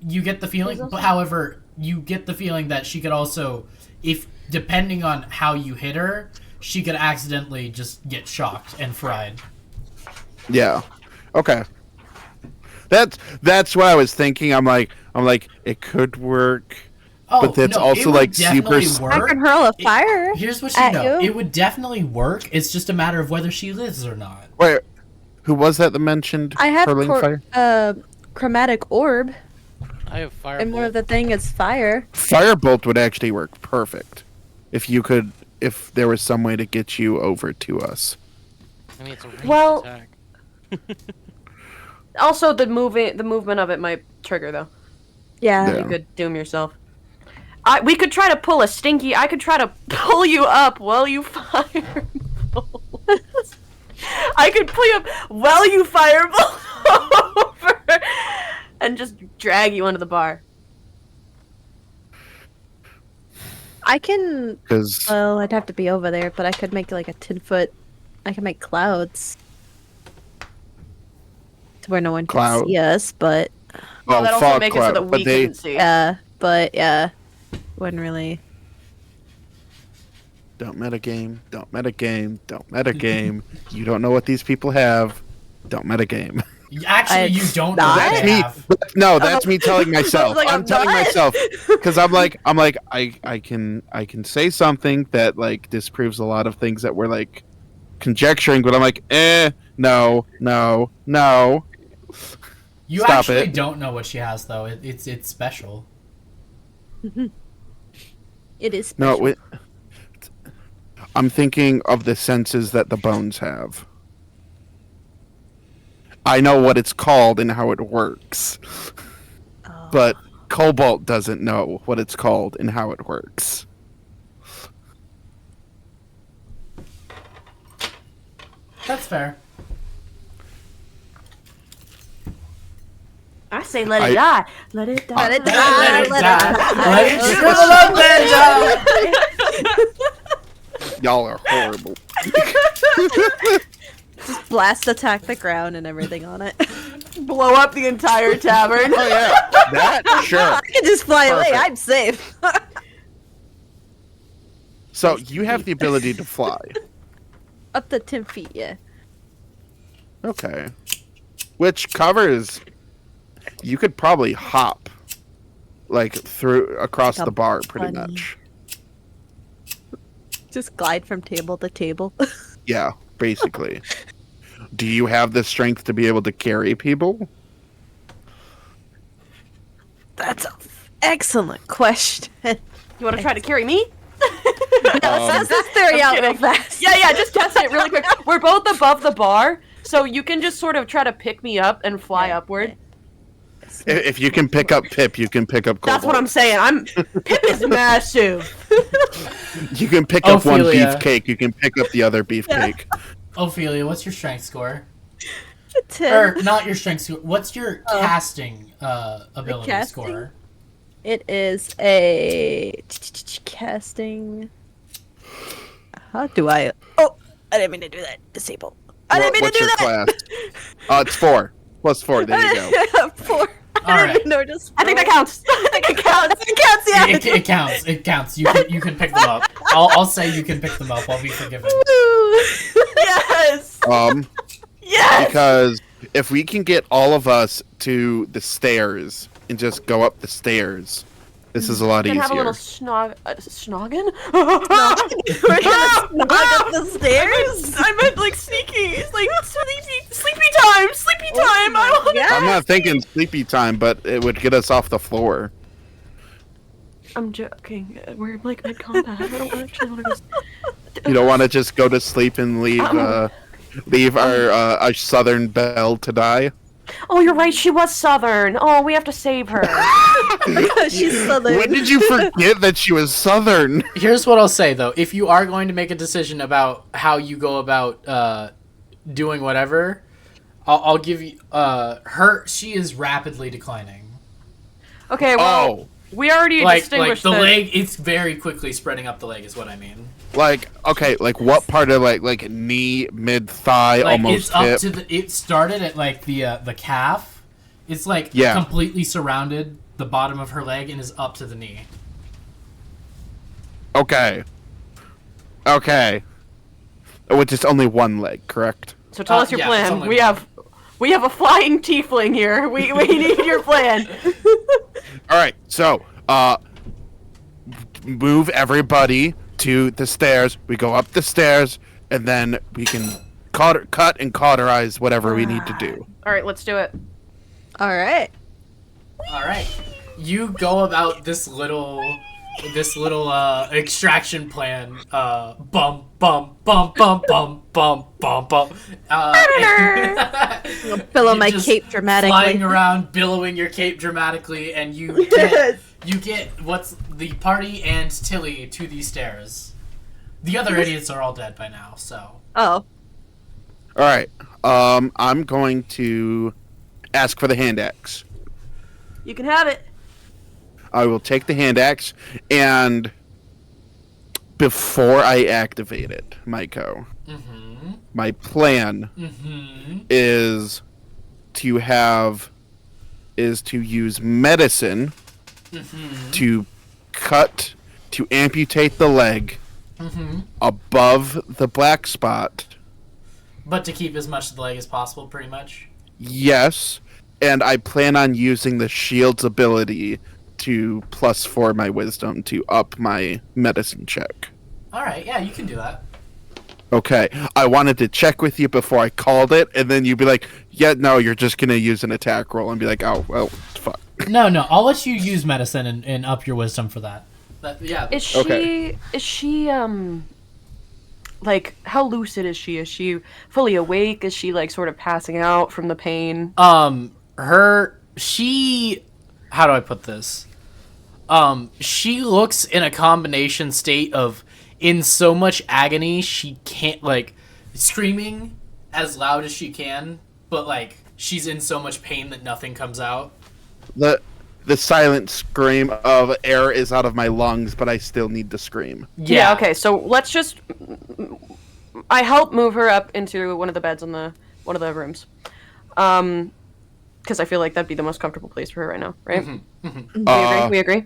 You get the feeling, but however, you get the feeling that she could also, if depending on how you hit her, she could accidentally just get shocked and fried. Yeah. Okay. That's what I was thinking. I'm like it could work. Oh, But that's no, also, it would like, super definitely s- I work. can hurl a fire. Here's what you at know. you. It would definitely work. It's just a matter of whether she lives or not. Wait, who was that mentioned I have hurling fire? chromatic orb, I have fire. and more of the thing is fire. Firebolt would actually work perfect if there was some way to get you over to us. I mean, it's a ranged Well- attack. Also, the movement of it might trigger though. Yeah. Yeah. You could doom yourself. We could try to pull a stinky. I could try to pull you up while you fire. I could pull you up while you fireball over, and just drag you under the bar. I can. Because Well, I'd have to be over there, but I could make like a 10-foot. I can make clouds to where no one can Cloud. see us, but Well, that also fog make it so cloud, that but we they couldn't see. yeah, wouldn't really. don't metagame, don't metagame, don't metagame. You don't know what these people have. Don't metagame. Actually, you don't know not? what That's they me. have. No, that's me telling myself. Like, I'm I'm telling not. myself because I can say something that like disproves a lot of things that we're like conjecturing, but I'm like, no. You Stop actually it. don't know what she has, though. It's special. It is No, special. I'm thinking of the senses that the bones have. I know what it's called and how it works, Oh. but Cobalt doesn't know what it's called and how it works. That's fair. I say let it die. Let it die. Let it die. Let it Let die. it Let it shrivel up, Benjo. Y'all are horrible. Just blast attack the ground and everything on it. Blow up the entire tavern. Oh yeah, that sure. I can just fly away. Perfect. I'm safe. So you have the ability to fly. Up to 10 feet, yeah. Okay. Which covers. You could probably hop like through across Like a the bar, pretty bunny. much. Just glide from table to table. Yeah, basically. Do you have the strength to be able to carry people? That's an excellent question. You want to try to carry me? Let's just theory I'm out real kidding. fast. Yeah, just test it really quick. We're both above the bar, so you can just sort of try to pick me up and fly upward. If you can pick up Pip, you can pick up Cobalt. That's what I'm saying. Pip is massive. You can pick up one Ophelia. beefcake. You can pick up the other beefcake. Ophelia, what's your strength score? 10. Or not your strength score. What's your casting ability casting? score? It is a casting. How do I? Oh, I didn't mean to do that. Disable. I didn't mean What's to do your that. class? It's 4. Plus 4. There you go. 4. All I right. didn't even know just. I think that counts. I think it counts. It counts. Yeah. It counts. It counts. You can pick them up. I'll say you can pick them up. I'll be forgiven. Yes. Yes. Because if we can get all of us to the stairs and just go up the stairs, this is a lot Can easier. have a little snoggin? We're gonna snog up the stairs. I meant like sneaky. It's like sleepy time. Sleepy time. I want. Yeah. I'm not thinking sleepy time, but it would get us off the floor. I'm joking. We're like mid combat. I don't actually want to go. You don't want to just go to sleep and leave our southern belle to die. Oh, you're right. She was Southern. Oh, we have to save her. She's southern. When did you forget that she was southern? Here's what I'll say though: if you are going to make a decision about how you go about doing whatever, I'll give you her. She is rapidly declining. Okay. Well, we already Like distinguished the that- leg. It's very quickly spreading up the leg. Is what I mean. Like, okay, like what part of like knee, mid thigh, Like almost it's up hip? to the. It started at like the calf. It's like Yeah. completely surrounded the bottom of her leg and is up to the knee. Okay. Which is only one leg, correct? So tell us your yeah, it's plan. only We one. have a flying tiefling here. We need your plan. All right, so move everybody to the stairs. We go up the stairs, and then we can cut and cauterize whatever we need to do. All right, let's do it. All right. All right, you go about this little extraction plan. Bum bum bum bum bum bum bum bum. Billow You're my just cape dramatically. flying around, billowing your cape dramatically, and you get what's the party and Tilly to these stairs. The other idiots are all dead by now, so. Oh. All right. I'm going to ask for the hand axe. You can have it. I will take the hand axe, and before I activate it, Maiko, my plan is to use medicine to amputate the leg above the black spot. But to keep as much of the leg as possible, pretty much. Yes, and I plan on using the shield's ability to +4 my wisdom to up my medicine check. Alright, yeah, you can do that. Okay, I wanted to check with you before I called it, and then you'd be like, yeah, no, you're just gonna use an attack roll, and be like, oh, well, fuck. No, I'll let you use medicine and up your wisdom for that. Yeah. Is she like how lucid is she? Is she fully awake? Is she like sort of passing out from the pain? How do I put this? She looks in a combination state of in so much agony she can't, like, screaming as loud as she can, but like she's in so much pain that nothing comes out. The silent scream of air is out of my lungs, but I still need to scream. Yeah. Okay. So let's just. I help move her up into one of the beds in one of the rooms, because I feel like that'd be the most comfortable place for her right now, right? We agree.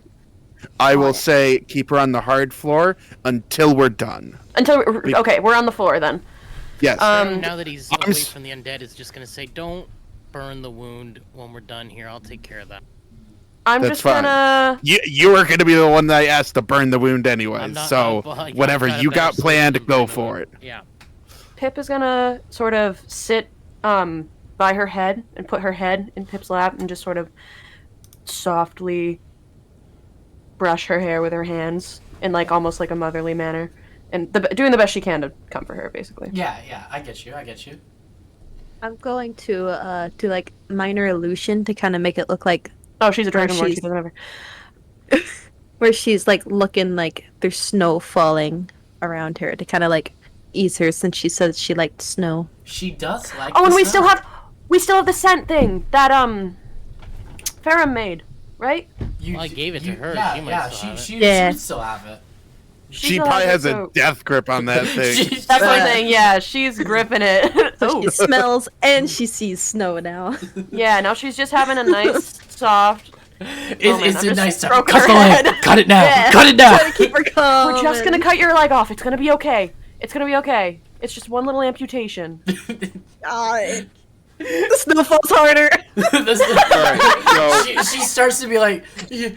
I will say keep her on the hard floor until we're done. Okay, we're on the floor then. Yes. Now that he's away from the undead, is just gonna say, "Don't burn the wound when we're done here. I'll take care of that." I'm That's just fine. gonna. You were going to be the one that I asked to burn the wound anyways. I'm not- So well, yeah, whatever I've got a you better got planned, solution go than for the- it. Yeah. Pip is gonna sort of sit by her head and put her head in Pip's lap and just sort of softly brush her hair with her hands in like almost like a motherly manner, and doing the best she can to comfort her, basically. Yeah, I get you. I'm going to do like minor illusion to kind of make it look like Oh, she's a dragonborn. She she's- doesn't have her. where she's like looking like there's snow falling around her to kind of like ease her since she says she liked snow. She does like. Oh, the and we snow. still have the scent thing that Farah made, right? You, Well, I gave it to her. Yeah, She might yeah, still have it. she Yeah. would still have it. She She still probably has has it, a so- death grip on that thing. She's That's like, the thing. Yeah, she's gripping it. So Oh, she smells and she sees snow now. yeah. Now she's just having a nice, soft. It's I'm a just nice time. stroke Cut her the leg. head. Cut it now. Yeah. Cut it now. Trying to keep her calm. We're just gonna cut your leg off. It's gonna be okay. It's gonna be okay. It's just one little amputation. The snow falls harder. Alright, she starts to be like, you,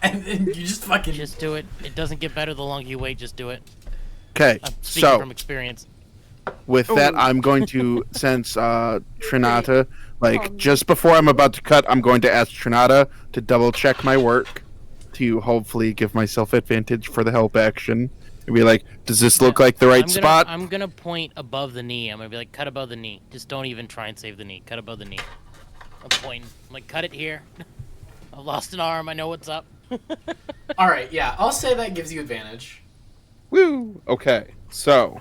and then you just fucking. Just do it. It doesn't get better the longer you wait. Just do it. Okay, I'm speaking so from experience. with that, I'm going to, since Trinata, like, just before I'm about to cut, I'm going to ask Trinata to double check my work to hopefully give myself advantage for the help action. And be like, does this look like the right spot? I'm gonna point above the knee. I'm gonna be like, cut above the knee. Just don't even try and save the knee. Cut above the knee. I'm pointing. I'm like, cut it here. I've lost an arm. I know what's up. All right, yeah, I'll say that gives you advantage. Woo! Okay, so,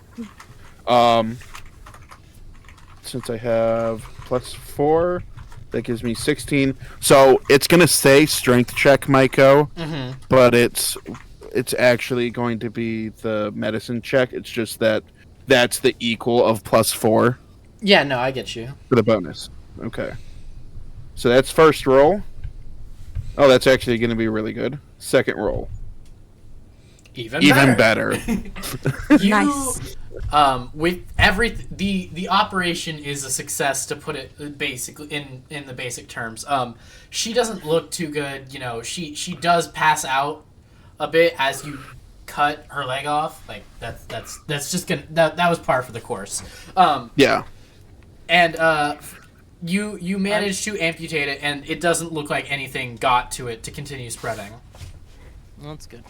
since I have +4, that gives me 16. So it's gonna say strength check, Maiko, but it's actually going to be the medicine check. It's just that that's the equal of +4 Yeah, no, I get you. for the bonus. Okay, so that's first roll. Oh, that's actually going to be really good. Second roll, even better. You, Nice. with the operation is a success, to put it basically in the basic terms. She doesn't look too good. You know, she does pass out a bit as you cut her leg off. Like that's just gonna that was par for the course. Yeah. And you managed to amputate it, and it doesn't look like anything got to it to continue spreading. Well, that's good.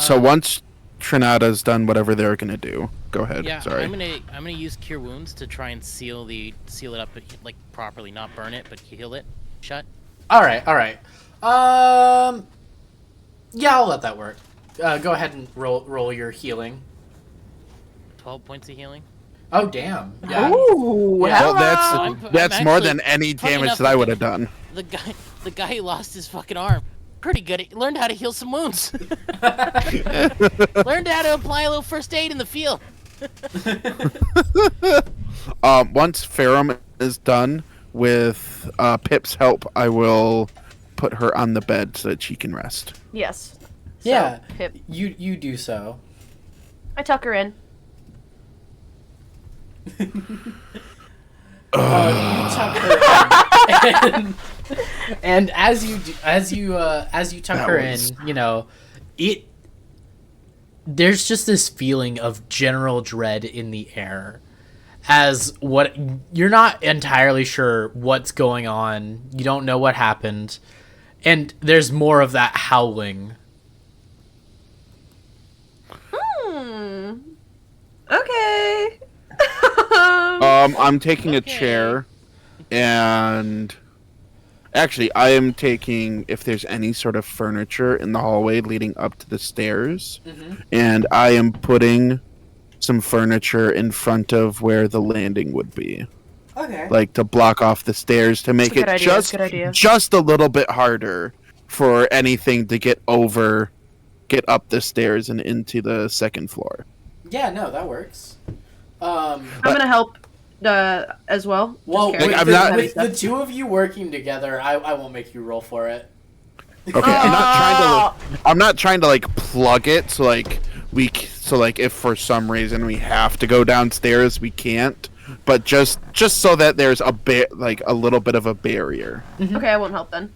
So once Trinata's done whatever they're gonna do, go ahead. Yeah, Sorry. I'm gonna use Cure Wounds to try and seal it up like properly, not burn it, but heal it shut. All right. Yeah, I'll let that work. Go ahead and roll your healing. 12 points of healing. Oh damn! Yeah. Ooh, Yeah. hello. Well, that's I'm more actually- than any funny damage enough, that I would have done. The guy who lost his fucking arm, pretty good. He learned how to heal some wounds. Learned how to apply a little first aid in the field. Once Ferrum is done with Pip's help, I will put her on the bed so that she can rest. Yes. Yeah. So, Pip, You do so. I tuck her in. You tuck her in, and as you tuck That her was- in, you know, there's just this feeling of general dread in the air, as what you're not entirely sure what's going on. You don't know what happened, and there's more of that howling. Okay. I'm taking a Okay. chair, and actually, I am taking, if there's any sort of furniture in the hallway leading up to the stairs, and I am putting some furniture in front of where the landing would be, Okay. like to block off the stairs to make That's a it good idea, that's a good idea. just a little bit harder for anything to get up the stairs and into the second floor. Yeah, no, that works. I'm gonna help as well. Well, Just carry Like, I'm the not- heavy with stuff. the two of you working together, I won't make you roll for it. Okay, I'm not trying to like plug it so like if for some reason we have to go downstairs we can't. but just so that there's like a little bit of a barrier. Okay, I won't help then.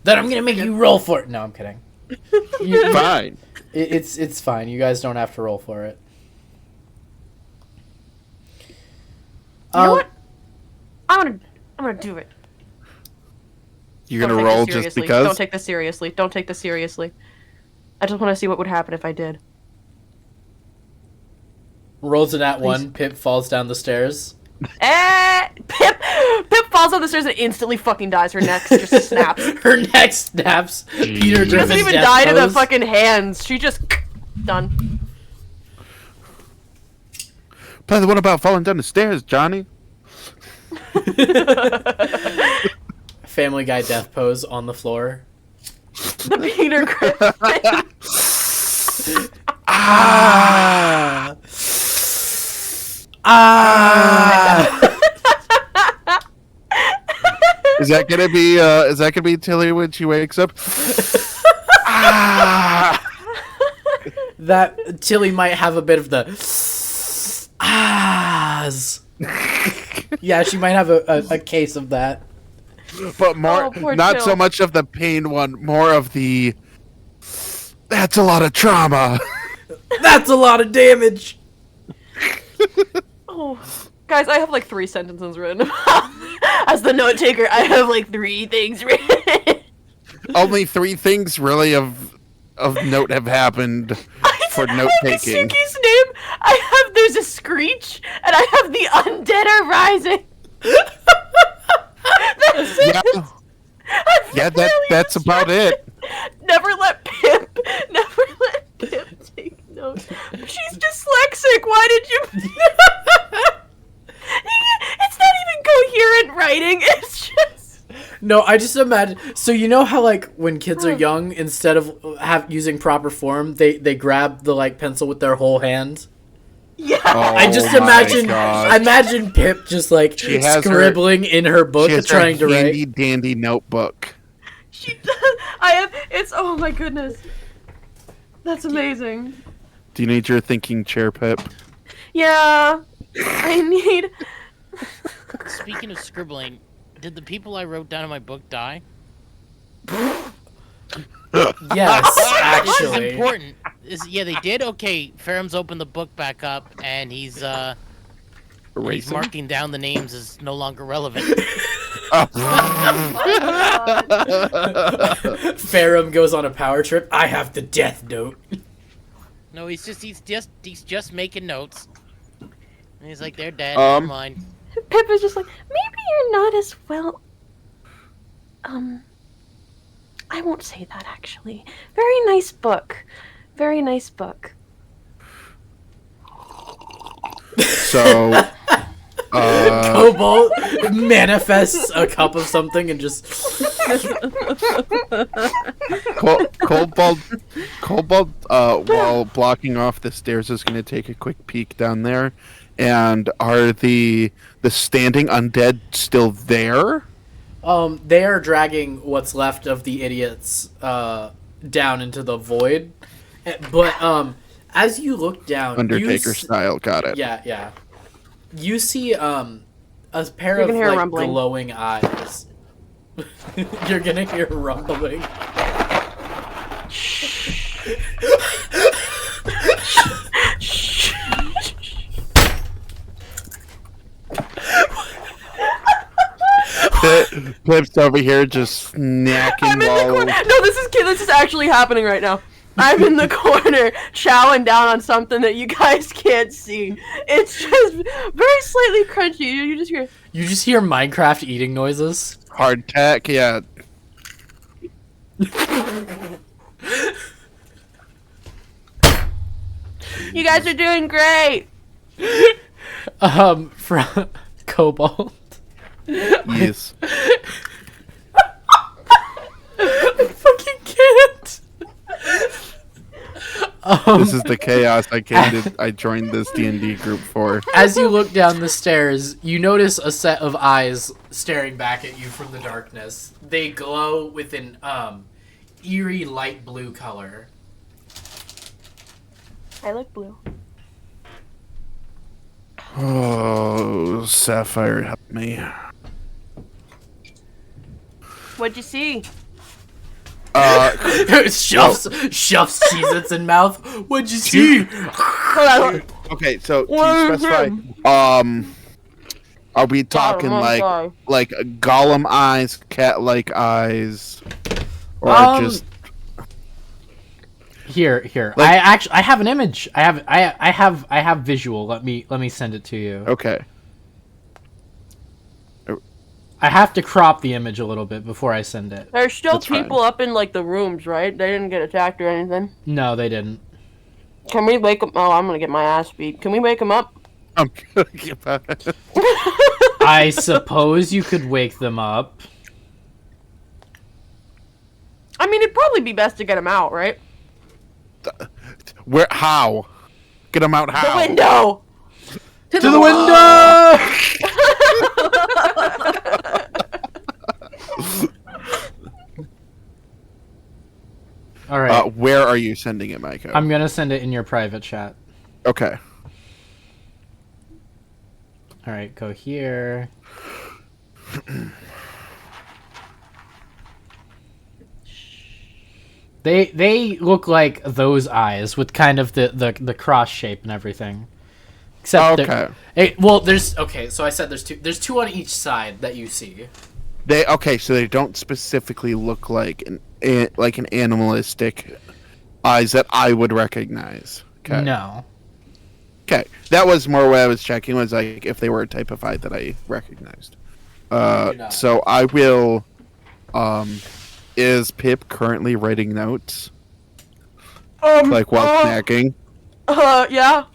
Then I'm gonna make you roll for it. No, I'm kidding. Fine. It's fine. You guys don't have to roll for it. You know what? I'm gonna do it. You're Don't gonna take roll this just seriously. because? Don't take this seriously. Don't take this seriously. I just want to see what would happen if I did. Rolls a nat 1. Pip falls down the stairs. Pip falls on the stairs and instantly fucking dies. Her neck just snaps. Her neck snaps. Peter She doesn't even die to the fucking hands. She just done. Play the one about falling down the stairs, Johnny. Family Guy death pose on the floor. The Peter Griffin. Ah! Is that gonna be Tilly when she wakes up? That Tilly might have a bit of the ahs. Yeah, she might have a case of that. But more, poor not Till. so much of the pain one, more of the. That's a lot of trauma. That's a lot of damage. Oh, guys, I have like 3 sentences written. As the note taker, I have like 3 things written. Only 3 things really of note have happened for note taking. Suki's name. There's a screech, and I have the undead are rising. That's it. Yeah, that's about it. Never let Pip take notes. She's dyslexic. Why did you? It's not even coherent writing. It's just. No, I just imagine. So you know how like when kids are young, instead of using proper form, they grab the like pencil with their whole hand. Yeah. I just imagine Pip just like scribbling in her book, trying to write. Handy dandy notebook. She does. It's. Oh my goodness. That's amazing. Do you need your thinking chair, Pip? Yeah. I need. Speaking of scribbling, did the people I wrote down in my book die? Yes, This is actually. important. Yeah, they did? Okay, Ferrum's opened the book back up, and he's Erasing? marking down the names as no longer relevant. Ferrum goes on a power trip. I have the death note. No, he's just making notes. And he's like, they're dead, never mind. Pip is just like, maybe you're not as well. I won't say that actually. Very nice book. Very nice book. So, Cobalt manifests a cup of something and just. Cobalt, while blocking off the stairs, is going to take a quick peek down there. And are the standing undead still there? They are dragging what's left of the idiots down into the void. But as you look down, Undertaker style, got it. Yeah. You see a pair You of can hear like rumbling. glowing eyes. You're gonna hear rumbling. Pip's over here just snacking I'm in the while... corner. No, this is actually happening right now. I'm in the corner chowing down on something that you guys can't see. It's just very slightly crunchy. You just hear. You just hear Minecraft eating noises. Hardtack, yeah. You guys are doing great. From Cobalt. Yes. I fucking can't. This is the chaos I joined this D&D group for. As you look down the stairs, you notice a set of eyes staring back at you from the darkness. They glow with an eerie light blue color. I like blue. Oh, Sapphire, help me. What'd you see? shoves Cheez-Its in mouth. What'd you see? Okay, so What to is specify, are we talking like golem eyes, cat-like eyes, or just Here. Like- I have an image. I have visual. Let me send it to you. okay? I have to crop the image a little bit before I send it. There's still That's fine. people up in like the rooms, right? They didn't get attacked or anything. No, they didn't. Can we wake them? Oh, I'm gonna get my ass beat. Can we wake them up? I'm gonna get back. I suppose you could wake them up. I mean, it'd probably be best to get them out, right? Where? How? Get them out? How? The window. To the window! All right. Where are you sending it, Micah? I'm gonna send it in your private chat. Okay. All right, go here. They look like those eyes with kind of the cross shape and everything. Except well, there's okay. So I said there's two on each side that you see. So they don't specifically look like an animalistic eyes that I would recognize. Okay. No. Okay, that was more what I was checking, was like if they were a type of eye that I recognized. not. So I will. Is Pip currently writing notes? Like while snacking? Yeah.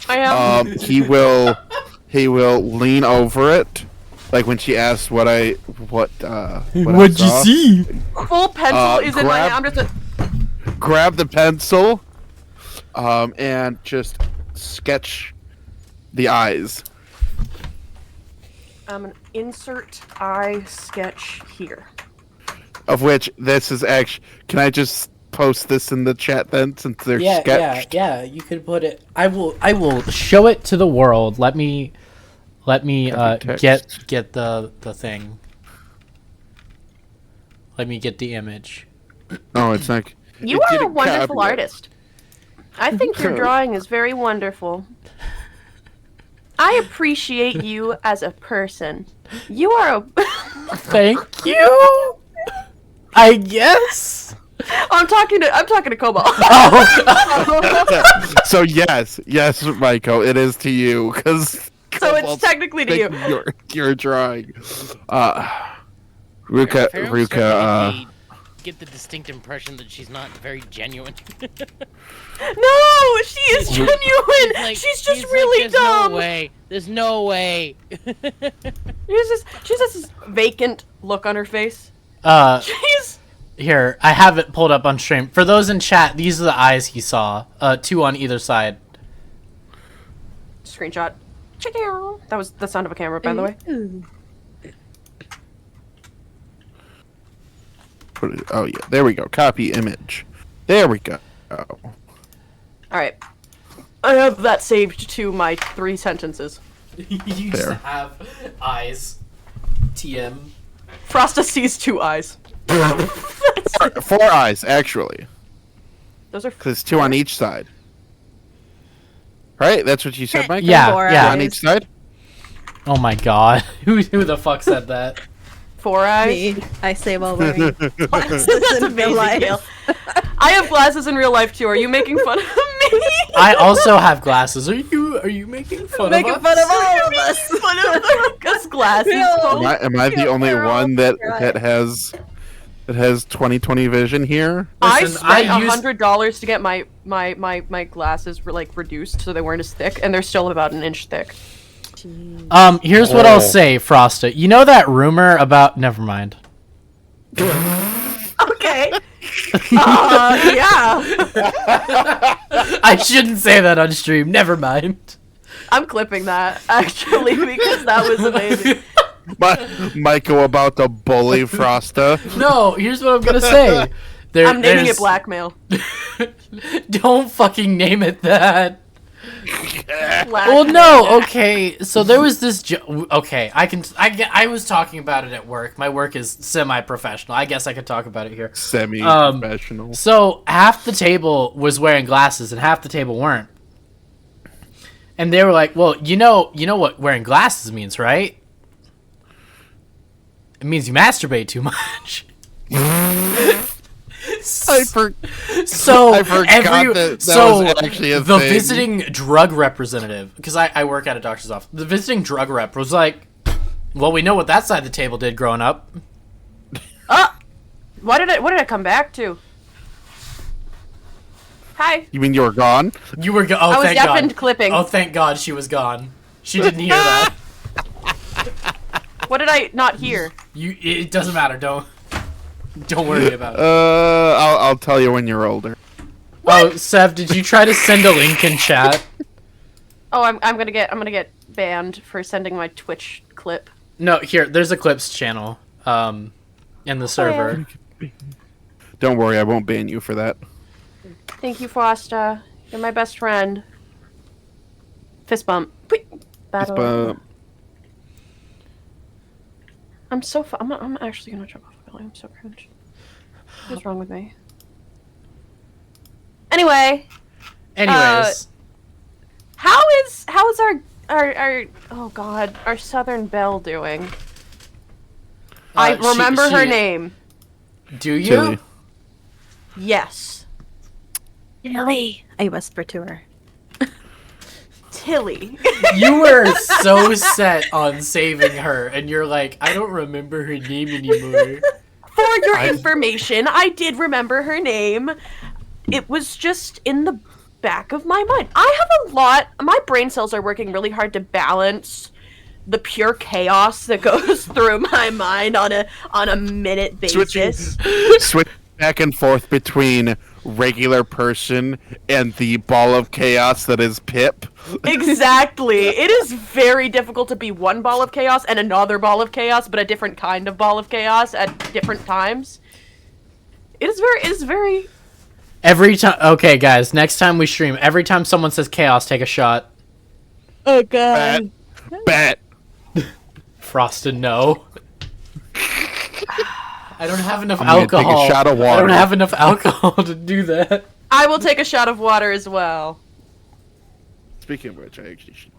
I am. He will lean over it, like when she asks what I saw. see? Full pencil is in my hand. I'm just. Grab the pencil, and just sketch the eyes. I'm gonna insert eye sketch here. Of which this is actually. Can I just post this in the chat then, since they're sketched? Yeah. You could put it. I will show it to the world. Let me text. get the thing. Let me get the image. Oh, it's like. You it's are a getting wonderful copyright. artist. I think your drawing is very wonderful. I appreciate you as a person. You are a. Thank you. I guess. I'm talking to Cobalt. So yes, Michael, it is to you, because. So it's technically to you. Your drawing. Ruka. Farrah's starting to get the distinct impression that she's not very genuine. No, she is genuine. Like, She's just he's really like, dumb. There's no way. She has this vacant look on her face. She's. Here, I have it pulled up on stream. For those in chat, these are the eyes he saw. Two on either side. Screenshot. That was the sound of a camera, by the way. Oh yeah, there we go. Copy image. There we go. All right. I have that saved to my 3 sentences. You Fair. just have eyes. TM. Frosta sees 2 eyes. 4 eyes, actually. Those are. Because 2 on each side. Right? That's what you said, Mike? Yeah, 4 yeah. 2 on each side? Oh my god. Who the fuck said that? 4 eyes. Me, I say while wearing glasses That's in real amazing, life. Gail. I have glasses in real life too. Are you making fun of me? I also have glasses. Are you making fun Making of us? fun of all You're of making us. fun of Luca's glasses. No. folks. Am I the Yeah, only we're all one that right. has 20/20 vision here? I Listen, spent I used- $100 to get my glasses like reduced so they weren't as thick, and they're still about an inch thick. Here's what I'll say, Frosta. You know that rumor about... Never mind. Okay. Yeah. I shouldn't say that on stream. Never mind. I'm clipping that actually because that was amazing. Michael about to bully Frosta. No, here's what I'm gonna say. I'm naming it blackmail. Don't fucking name it that. Well, no, okay. So there was this. Okay, I was talking about it at work. My work is semi-professional. I guess I could talk about it here. Semi-professional. So half the table was wearing glasses and half the table weren't. And they were like, "Well, you know what wearing glasses means, right? It means you masturbate too much." So I forgot that was actually a the thing. visiting drug representative, because I work at a doctor's office, the visiting drug rep was like, "Well, we know what that side of the table did growing up." What did I come back to? Hi. You mean you were gone? You were oh, I was thank deafened God. clipping. Oh, thank God she was gone. She didn't hear that. What did I not hear? It doesn't matter. Don't worry about it. I'll tell you when you're older. Oh, Sev, did you try to send a link in chat? Oh, I'm gonna get banned for sending my Twitch clip. No, here. There's a clips channel in the server. Don't worry, I won't ban you for that. Thank you, Foster. You're my best friend. Fist bump. Battle. But I'm so I'm actually gonna jump off a building. I'm so cringe. What's wrong with me? Anyway. Anyways. How is our oh god, our Southern Belle doing? I remember her name. Do you? Tilly. Yes. Tilly, I whisper to her. Tilly. You were so set on saving her, and you're like, I don't remember her name anymore. For your information, I did remember her name. It was just in the back of my mind. I have a lot. My brain cells are working really hard to balance the pure chaos that goes through my mind on a minute basis. Switch back and forth between regular person and the ball of chaos that is Pip. Exactly. It is very difficult to be one ball of chaos and another ball of chaos, but a different kind of ball of chaos at different times. It is very. Every time. Okay, guys, next time we stream, every time someone says chaos, take a shot. Oh god. Bet. Frosted, no. I don't have enough I'm gonna alcohol. take a shot of water. I don't have enough alcohol to do that. I will take a shot of water as well. Speaking of which, I actually should.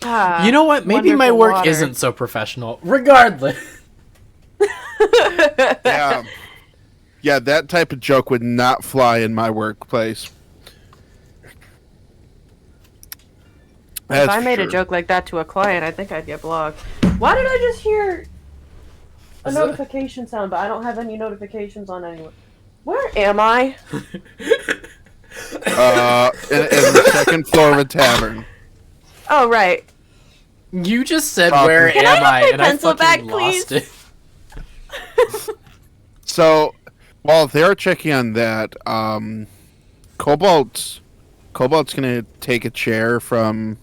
Ah, You know what? Maybe my wonderful work water. isn't so professional. Regardless. Yeah. Yeah, that type of joke would not fly in my workplace. If I made a joke like that to a client, I think I'd get blocked. Why did I just hear a Is it- notification sound, but I don't have any notifications on anyone? Where am I? In the second floor of a tavern. Oh, right. You just said, Talking. where Can am I have I? my And I pencil fucking back, lost please? it. So, while they're checking on that, Cobalt's gonna take a chair from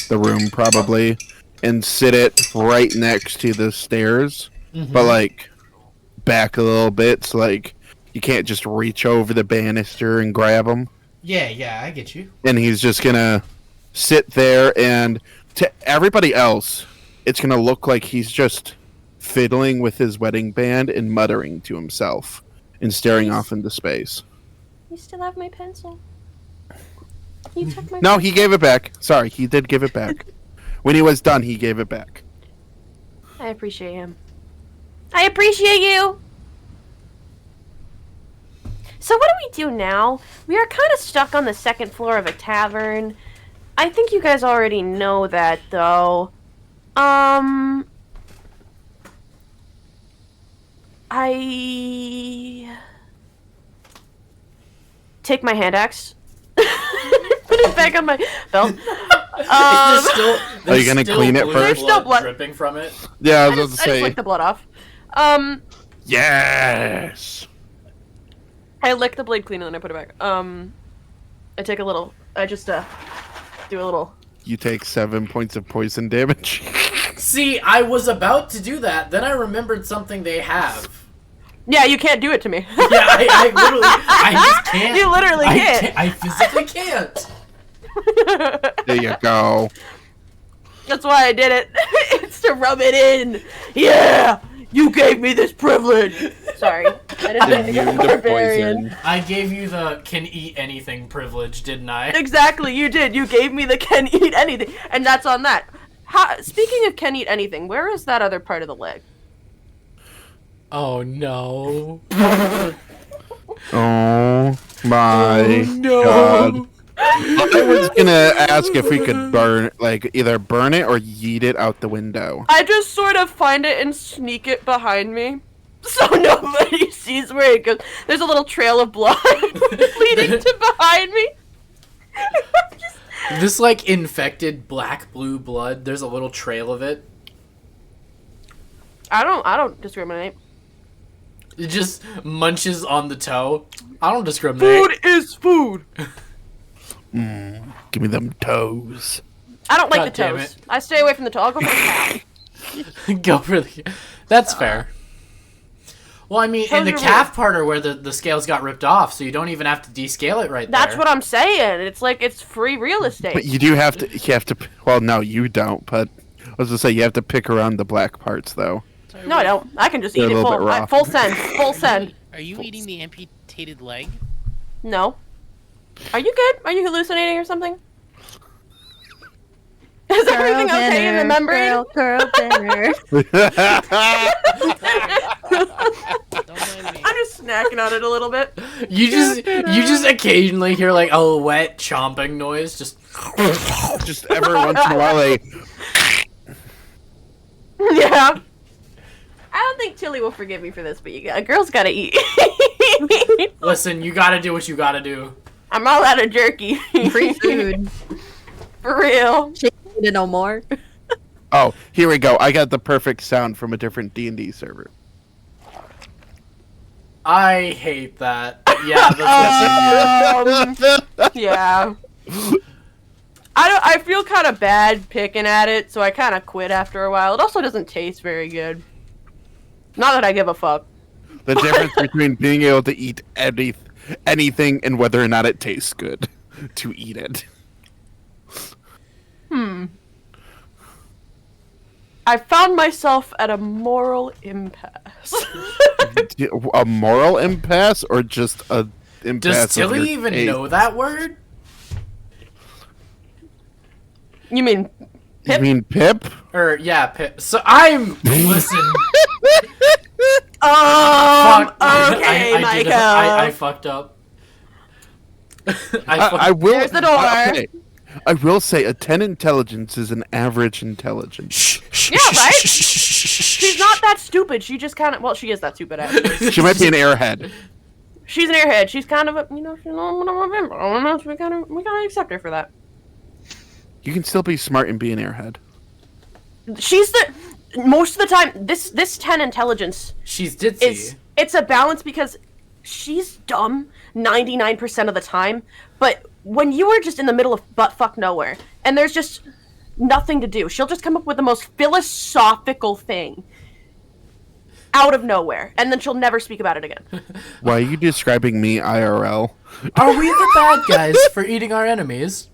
the room probably and sit it right next to the stairs, but like back a little bit, so like you can't just reach over the banister and grab him. Yeah, I get you. And he's just gonna sit there, and to everybody else, it's gonna look like he's just fiddling with his wedding band and muttering to himself and staring off into space. You still have my pencil? You took my No, he gave it back. Sorry, he did give it back. When he was done, he gave it back. I appreciate him. I appreciate you! So what do we do now? We are kind of stuck on the second floor of a tavern. I think you guys already know that, though. I take my hand axe, put it back on my belt. Are you gonna clean it first? There's still blood dripping from it. Yeah, I I was about just, to I just say. lick the blood off. Yes. I lick the blade clean and then I put it back. I take a little. I just do a little. You take 7 points of poison damage. See, I was about to do that, then I remembered something they have. Yeah, you can't do it to me. Yeah, I literally, I just can't. You literally can't. I physically can't. There you go. That's why I did it. It's to rub it in. Yeah, you gave me this privilege. Sorry, I didn't mean to go Immune to barbarian. poison. I gave you the can eat anything privilege, didn't I? Exactly, you did. You gave me the can eat anything, and that's on that. Speaking of can eat anything, where is that other part of the leg? Oh no. Oh my no. god. I was gonna ask if we could either burn it or yeet it out the window. I just sort of find it and sneak it behind me, so nobody sees where it goes. There's a little trail of blood leading to behind me. This like infected black-blue blood, there's a little trail of it. I don't discriminate. It just munches on the toe. I don't discriminate. Food is food. Give me them toes. I don't like God the damn toes. I stay away from the toe. I'll go for the calf. Go for the... That's fair. Well, I mean, in the Toes are calf part are where the scales got ripped off, so you don't even have to descale it right That's there. what I'm saying. It's like it's free real estate. But you do have to. You have to. Well, no, you don't. But I was gonna say you have to pick around the black parts, though. No, I don't. I can just They're eat a it little full. bit raw. Full send. Full send. Are you eating the amputated leg? No. Are you good? Are you hallucinating or something? Is everything okay in the membrane? Girl dinner. Don't mind me. I'm just snacking on it a little bit. You just occasionally hear like a wet chomping noise. Just Just every once in a while, Yeah. I don't think Tilly will forgive me for this, but a girl's gotta eat. listen. You gotta do what you gotta do. I'm all out of jerky. Free food. For real. She need no more. Oh, here we go. I got the perfect sound from a different D&D server. I hate that. Yeah. That's Yeah. I feel kind of bad picking at it, so I kind of quit after a while. It also doesn't taste very good. Not that I give a fuck. The difference between being able to eat anything and whether or not it tastes good to eat it. I found myself at a moral impasse. A moral impasse or just a impasse? Does Tilly of your even taste? know that word? You mean You Pip? mean Pip? Or yeah, so I'm listen. Okay, I Michael. I fucked up. I will. There's the door. Okay. I will say a 10 intelligence is an average intelligence. Yeah, right? She's not that stupid. She just kind of, well, she is that stupid, actually. She might be an airhead. She's an airhead. She's kind of a, she's we gotta accept her for that. You can still be smart and be an airhead. She's most of the time, this 10 intelligence She's ditzy. it's a balance because she's dumb 99% of the time, but when you are just in the middle of butt-fuck nowhere, and there's just nothing to do, she'll just come up with the most philosophical thing out of nowhere, and then she'll never speak about it again. Why are you describing me IRL? Are we the bad guys for eating our enemies?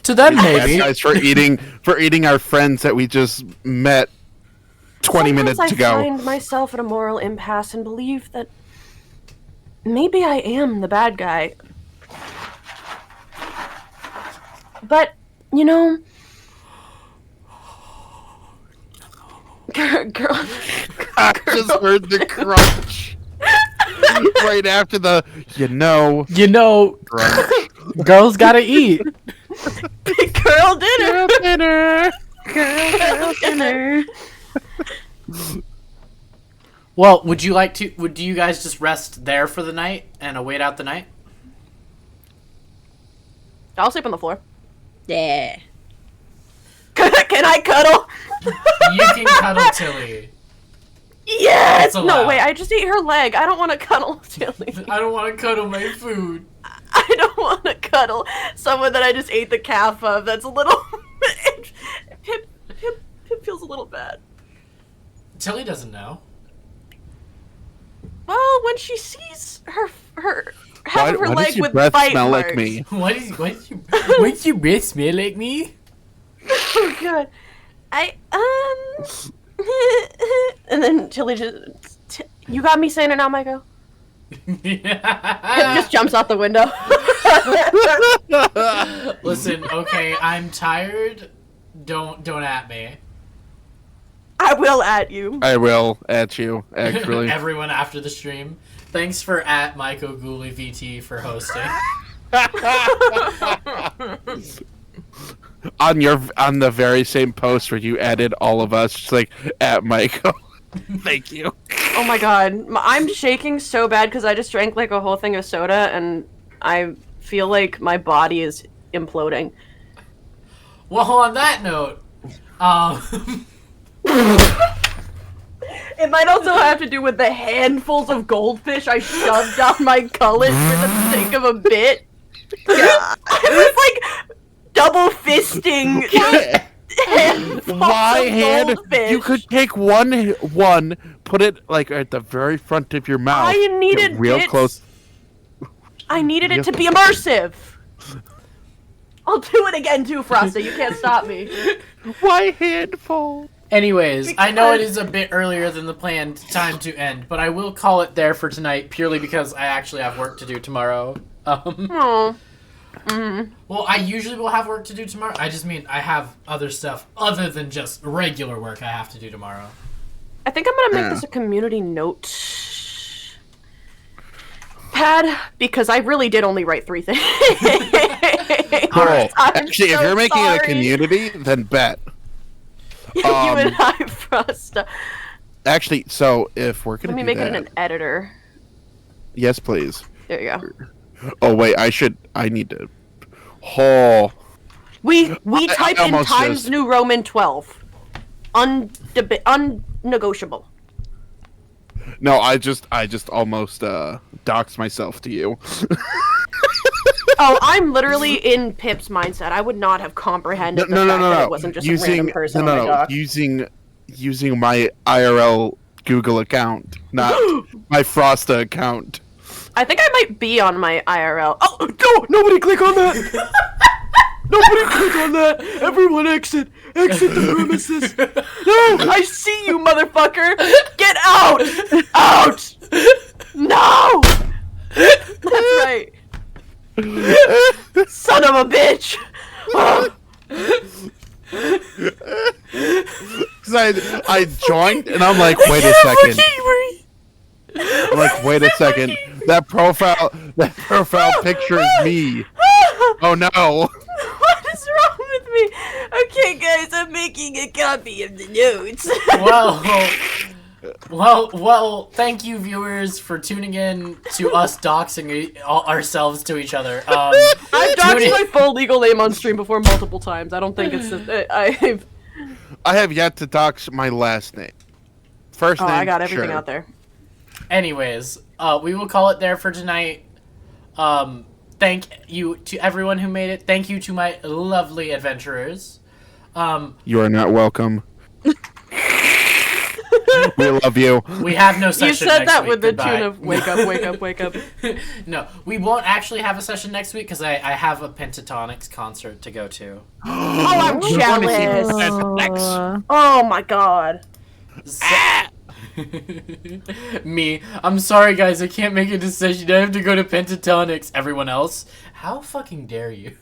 To them, Bad maybe. guys for eating our friends that we just met 20 minutes Sometimes ago. I find myself at a moral impasse and believe that maybe I am the bad guy. But, you know, girl, I just heard the crunch right after the You know, crunch. girls gotta eat. girl dinner. Girl dinner. Well, would you guys just rest there for the night and wait out the night? I'll sleep on the floor. Yeah. Can I cuddle? You can cuddle Tilly. Yes. That's allowed. No, wait. I just ate her leg. I don't want to cuddle Tilly. I don't want to cuddle my food. I don't want to cuddle someone that I just ate the calf of. That's a little. Pip feels a little bad. Tilly doesn't know. Well, when she sees her half of her why leg does your with breath bite smell marks. like me? Why's your breath smell like me? Oh god. And then Tilly you got me saying it now, Michael? Just jumps out the window. Listen, okay, I'm tired. Don't at me. I will at you. I will at you, actually. Everyone after the stream. Thanks for at Michael Ghoulie VT for hosting. On the very same post where you added all of us, just like at Michael. Thank you. Oh my god. I'm shaking so bad because I just drank like a whole thing of soda and I feel like my body is imploding. Well, on that note, It might also have to do with the handfuls of goldfish I shoved down my gullet for the sake of a bit. I was like double fisting handfuls Why of hand? goldfish. You could take one, put it like at the very front of your mouth. I needed get real bits. close. I needed it to be immersive. I'll do it again too, Frosty. You can't stop me. Why handful? anyways, I know it is a bit earlier than the planned time to end, but I will call it there for tonight purely because I actually have work to do tomorrow. Oh. Well, I usually will have work to do tomorrow. I just mean I have other stuff other than just regular work I have to do tomorrow. I think I'm gonna make this a community note pad because I really did only write 3 things. Cool. I'm Actually, if so you're making it sorry. a community, then bet. You and I, Frosta. Actually, so if we're gonna Let me do make that, it an editor. yes, please. There you go. Oh wait, I need to. Oh, We I type in almost Times just- New Roman 12. Unnegotiable. no, I just almost doxed myself to you. Oh, I'm literally in Pip's mindset. I would not have comprehended the fact that it wasn't just a random person on my dock. using my IRL Google account, not my Frosta account. I think I might be on my IRL. Oh, no! Nobody click on that! Nobody click on that! Everyone exit! Exit the premises! No! I see you, motherfucker! Get out! Out! No! That's right. Son of a bitch! Cause I joined and I'm like, wait a second. I'm like, wait a second. That profile picture is me. Oh no. What is wrong with me? Okay, guys, I'm making a copy of the notes. Well, thank you, viewers, for tuning in to us doxing ourselves to each other. I've doxed my full legal name on stream before multiple times. I don't think it's. I have yet to dox my last name. First name. I got everything sure. out there. Anyways, we will call it there for tonight. Thank you to everyone who made it. Thank you to my lovely adventurers. You are not welcome. We love you. We have no session You said next that week. with the Goodbye. tune of "Wake up, wake up, wake up." No, we won't actually have a session next week because I have a Pentatonics concert to go to. Oh, I'm jealous. Oh. Oh my god. Me, I'm sorry guys, I can't make a decision. I have to go to Pentatonics. Everyone else, how fucking dare you?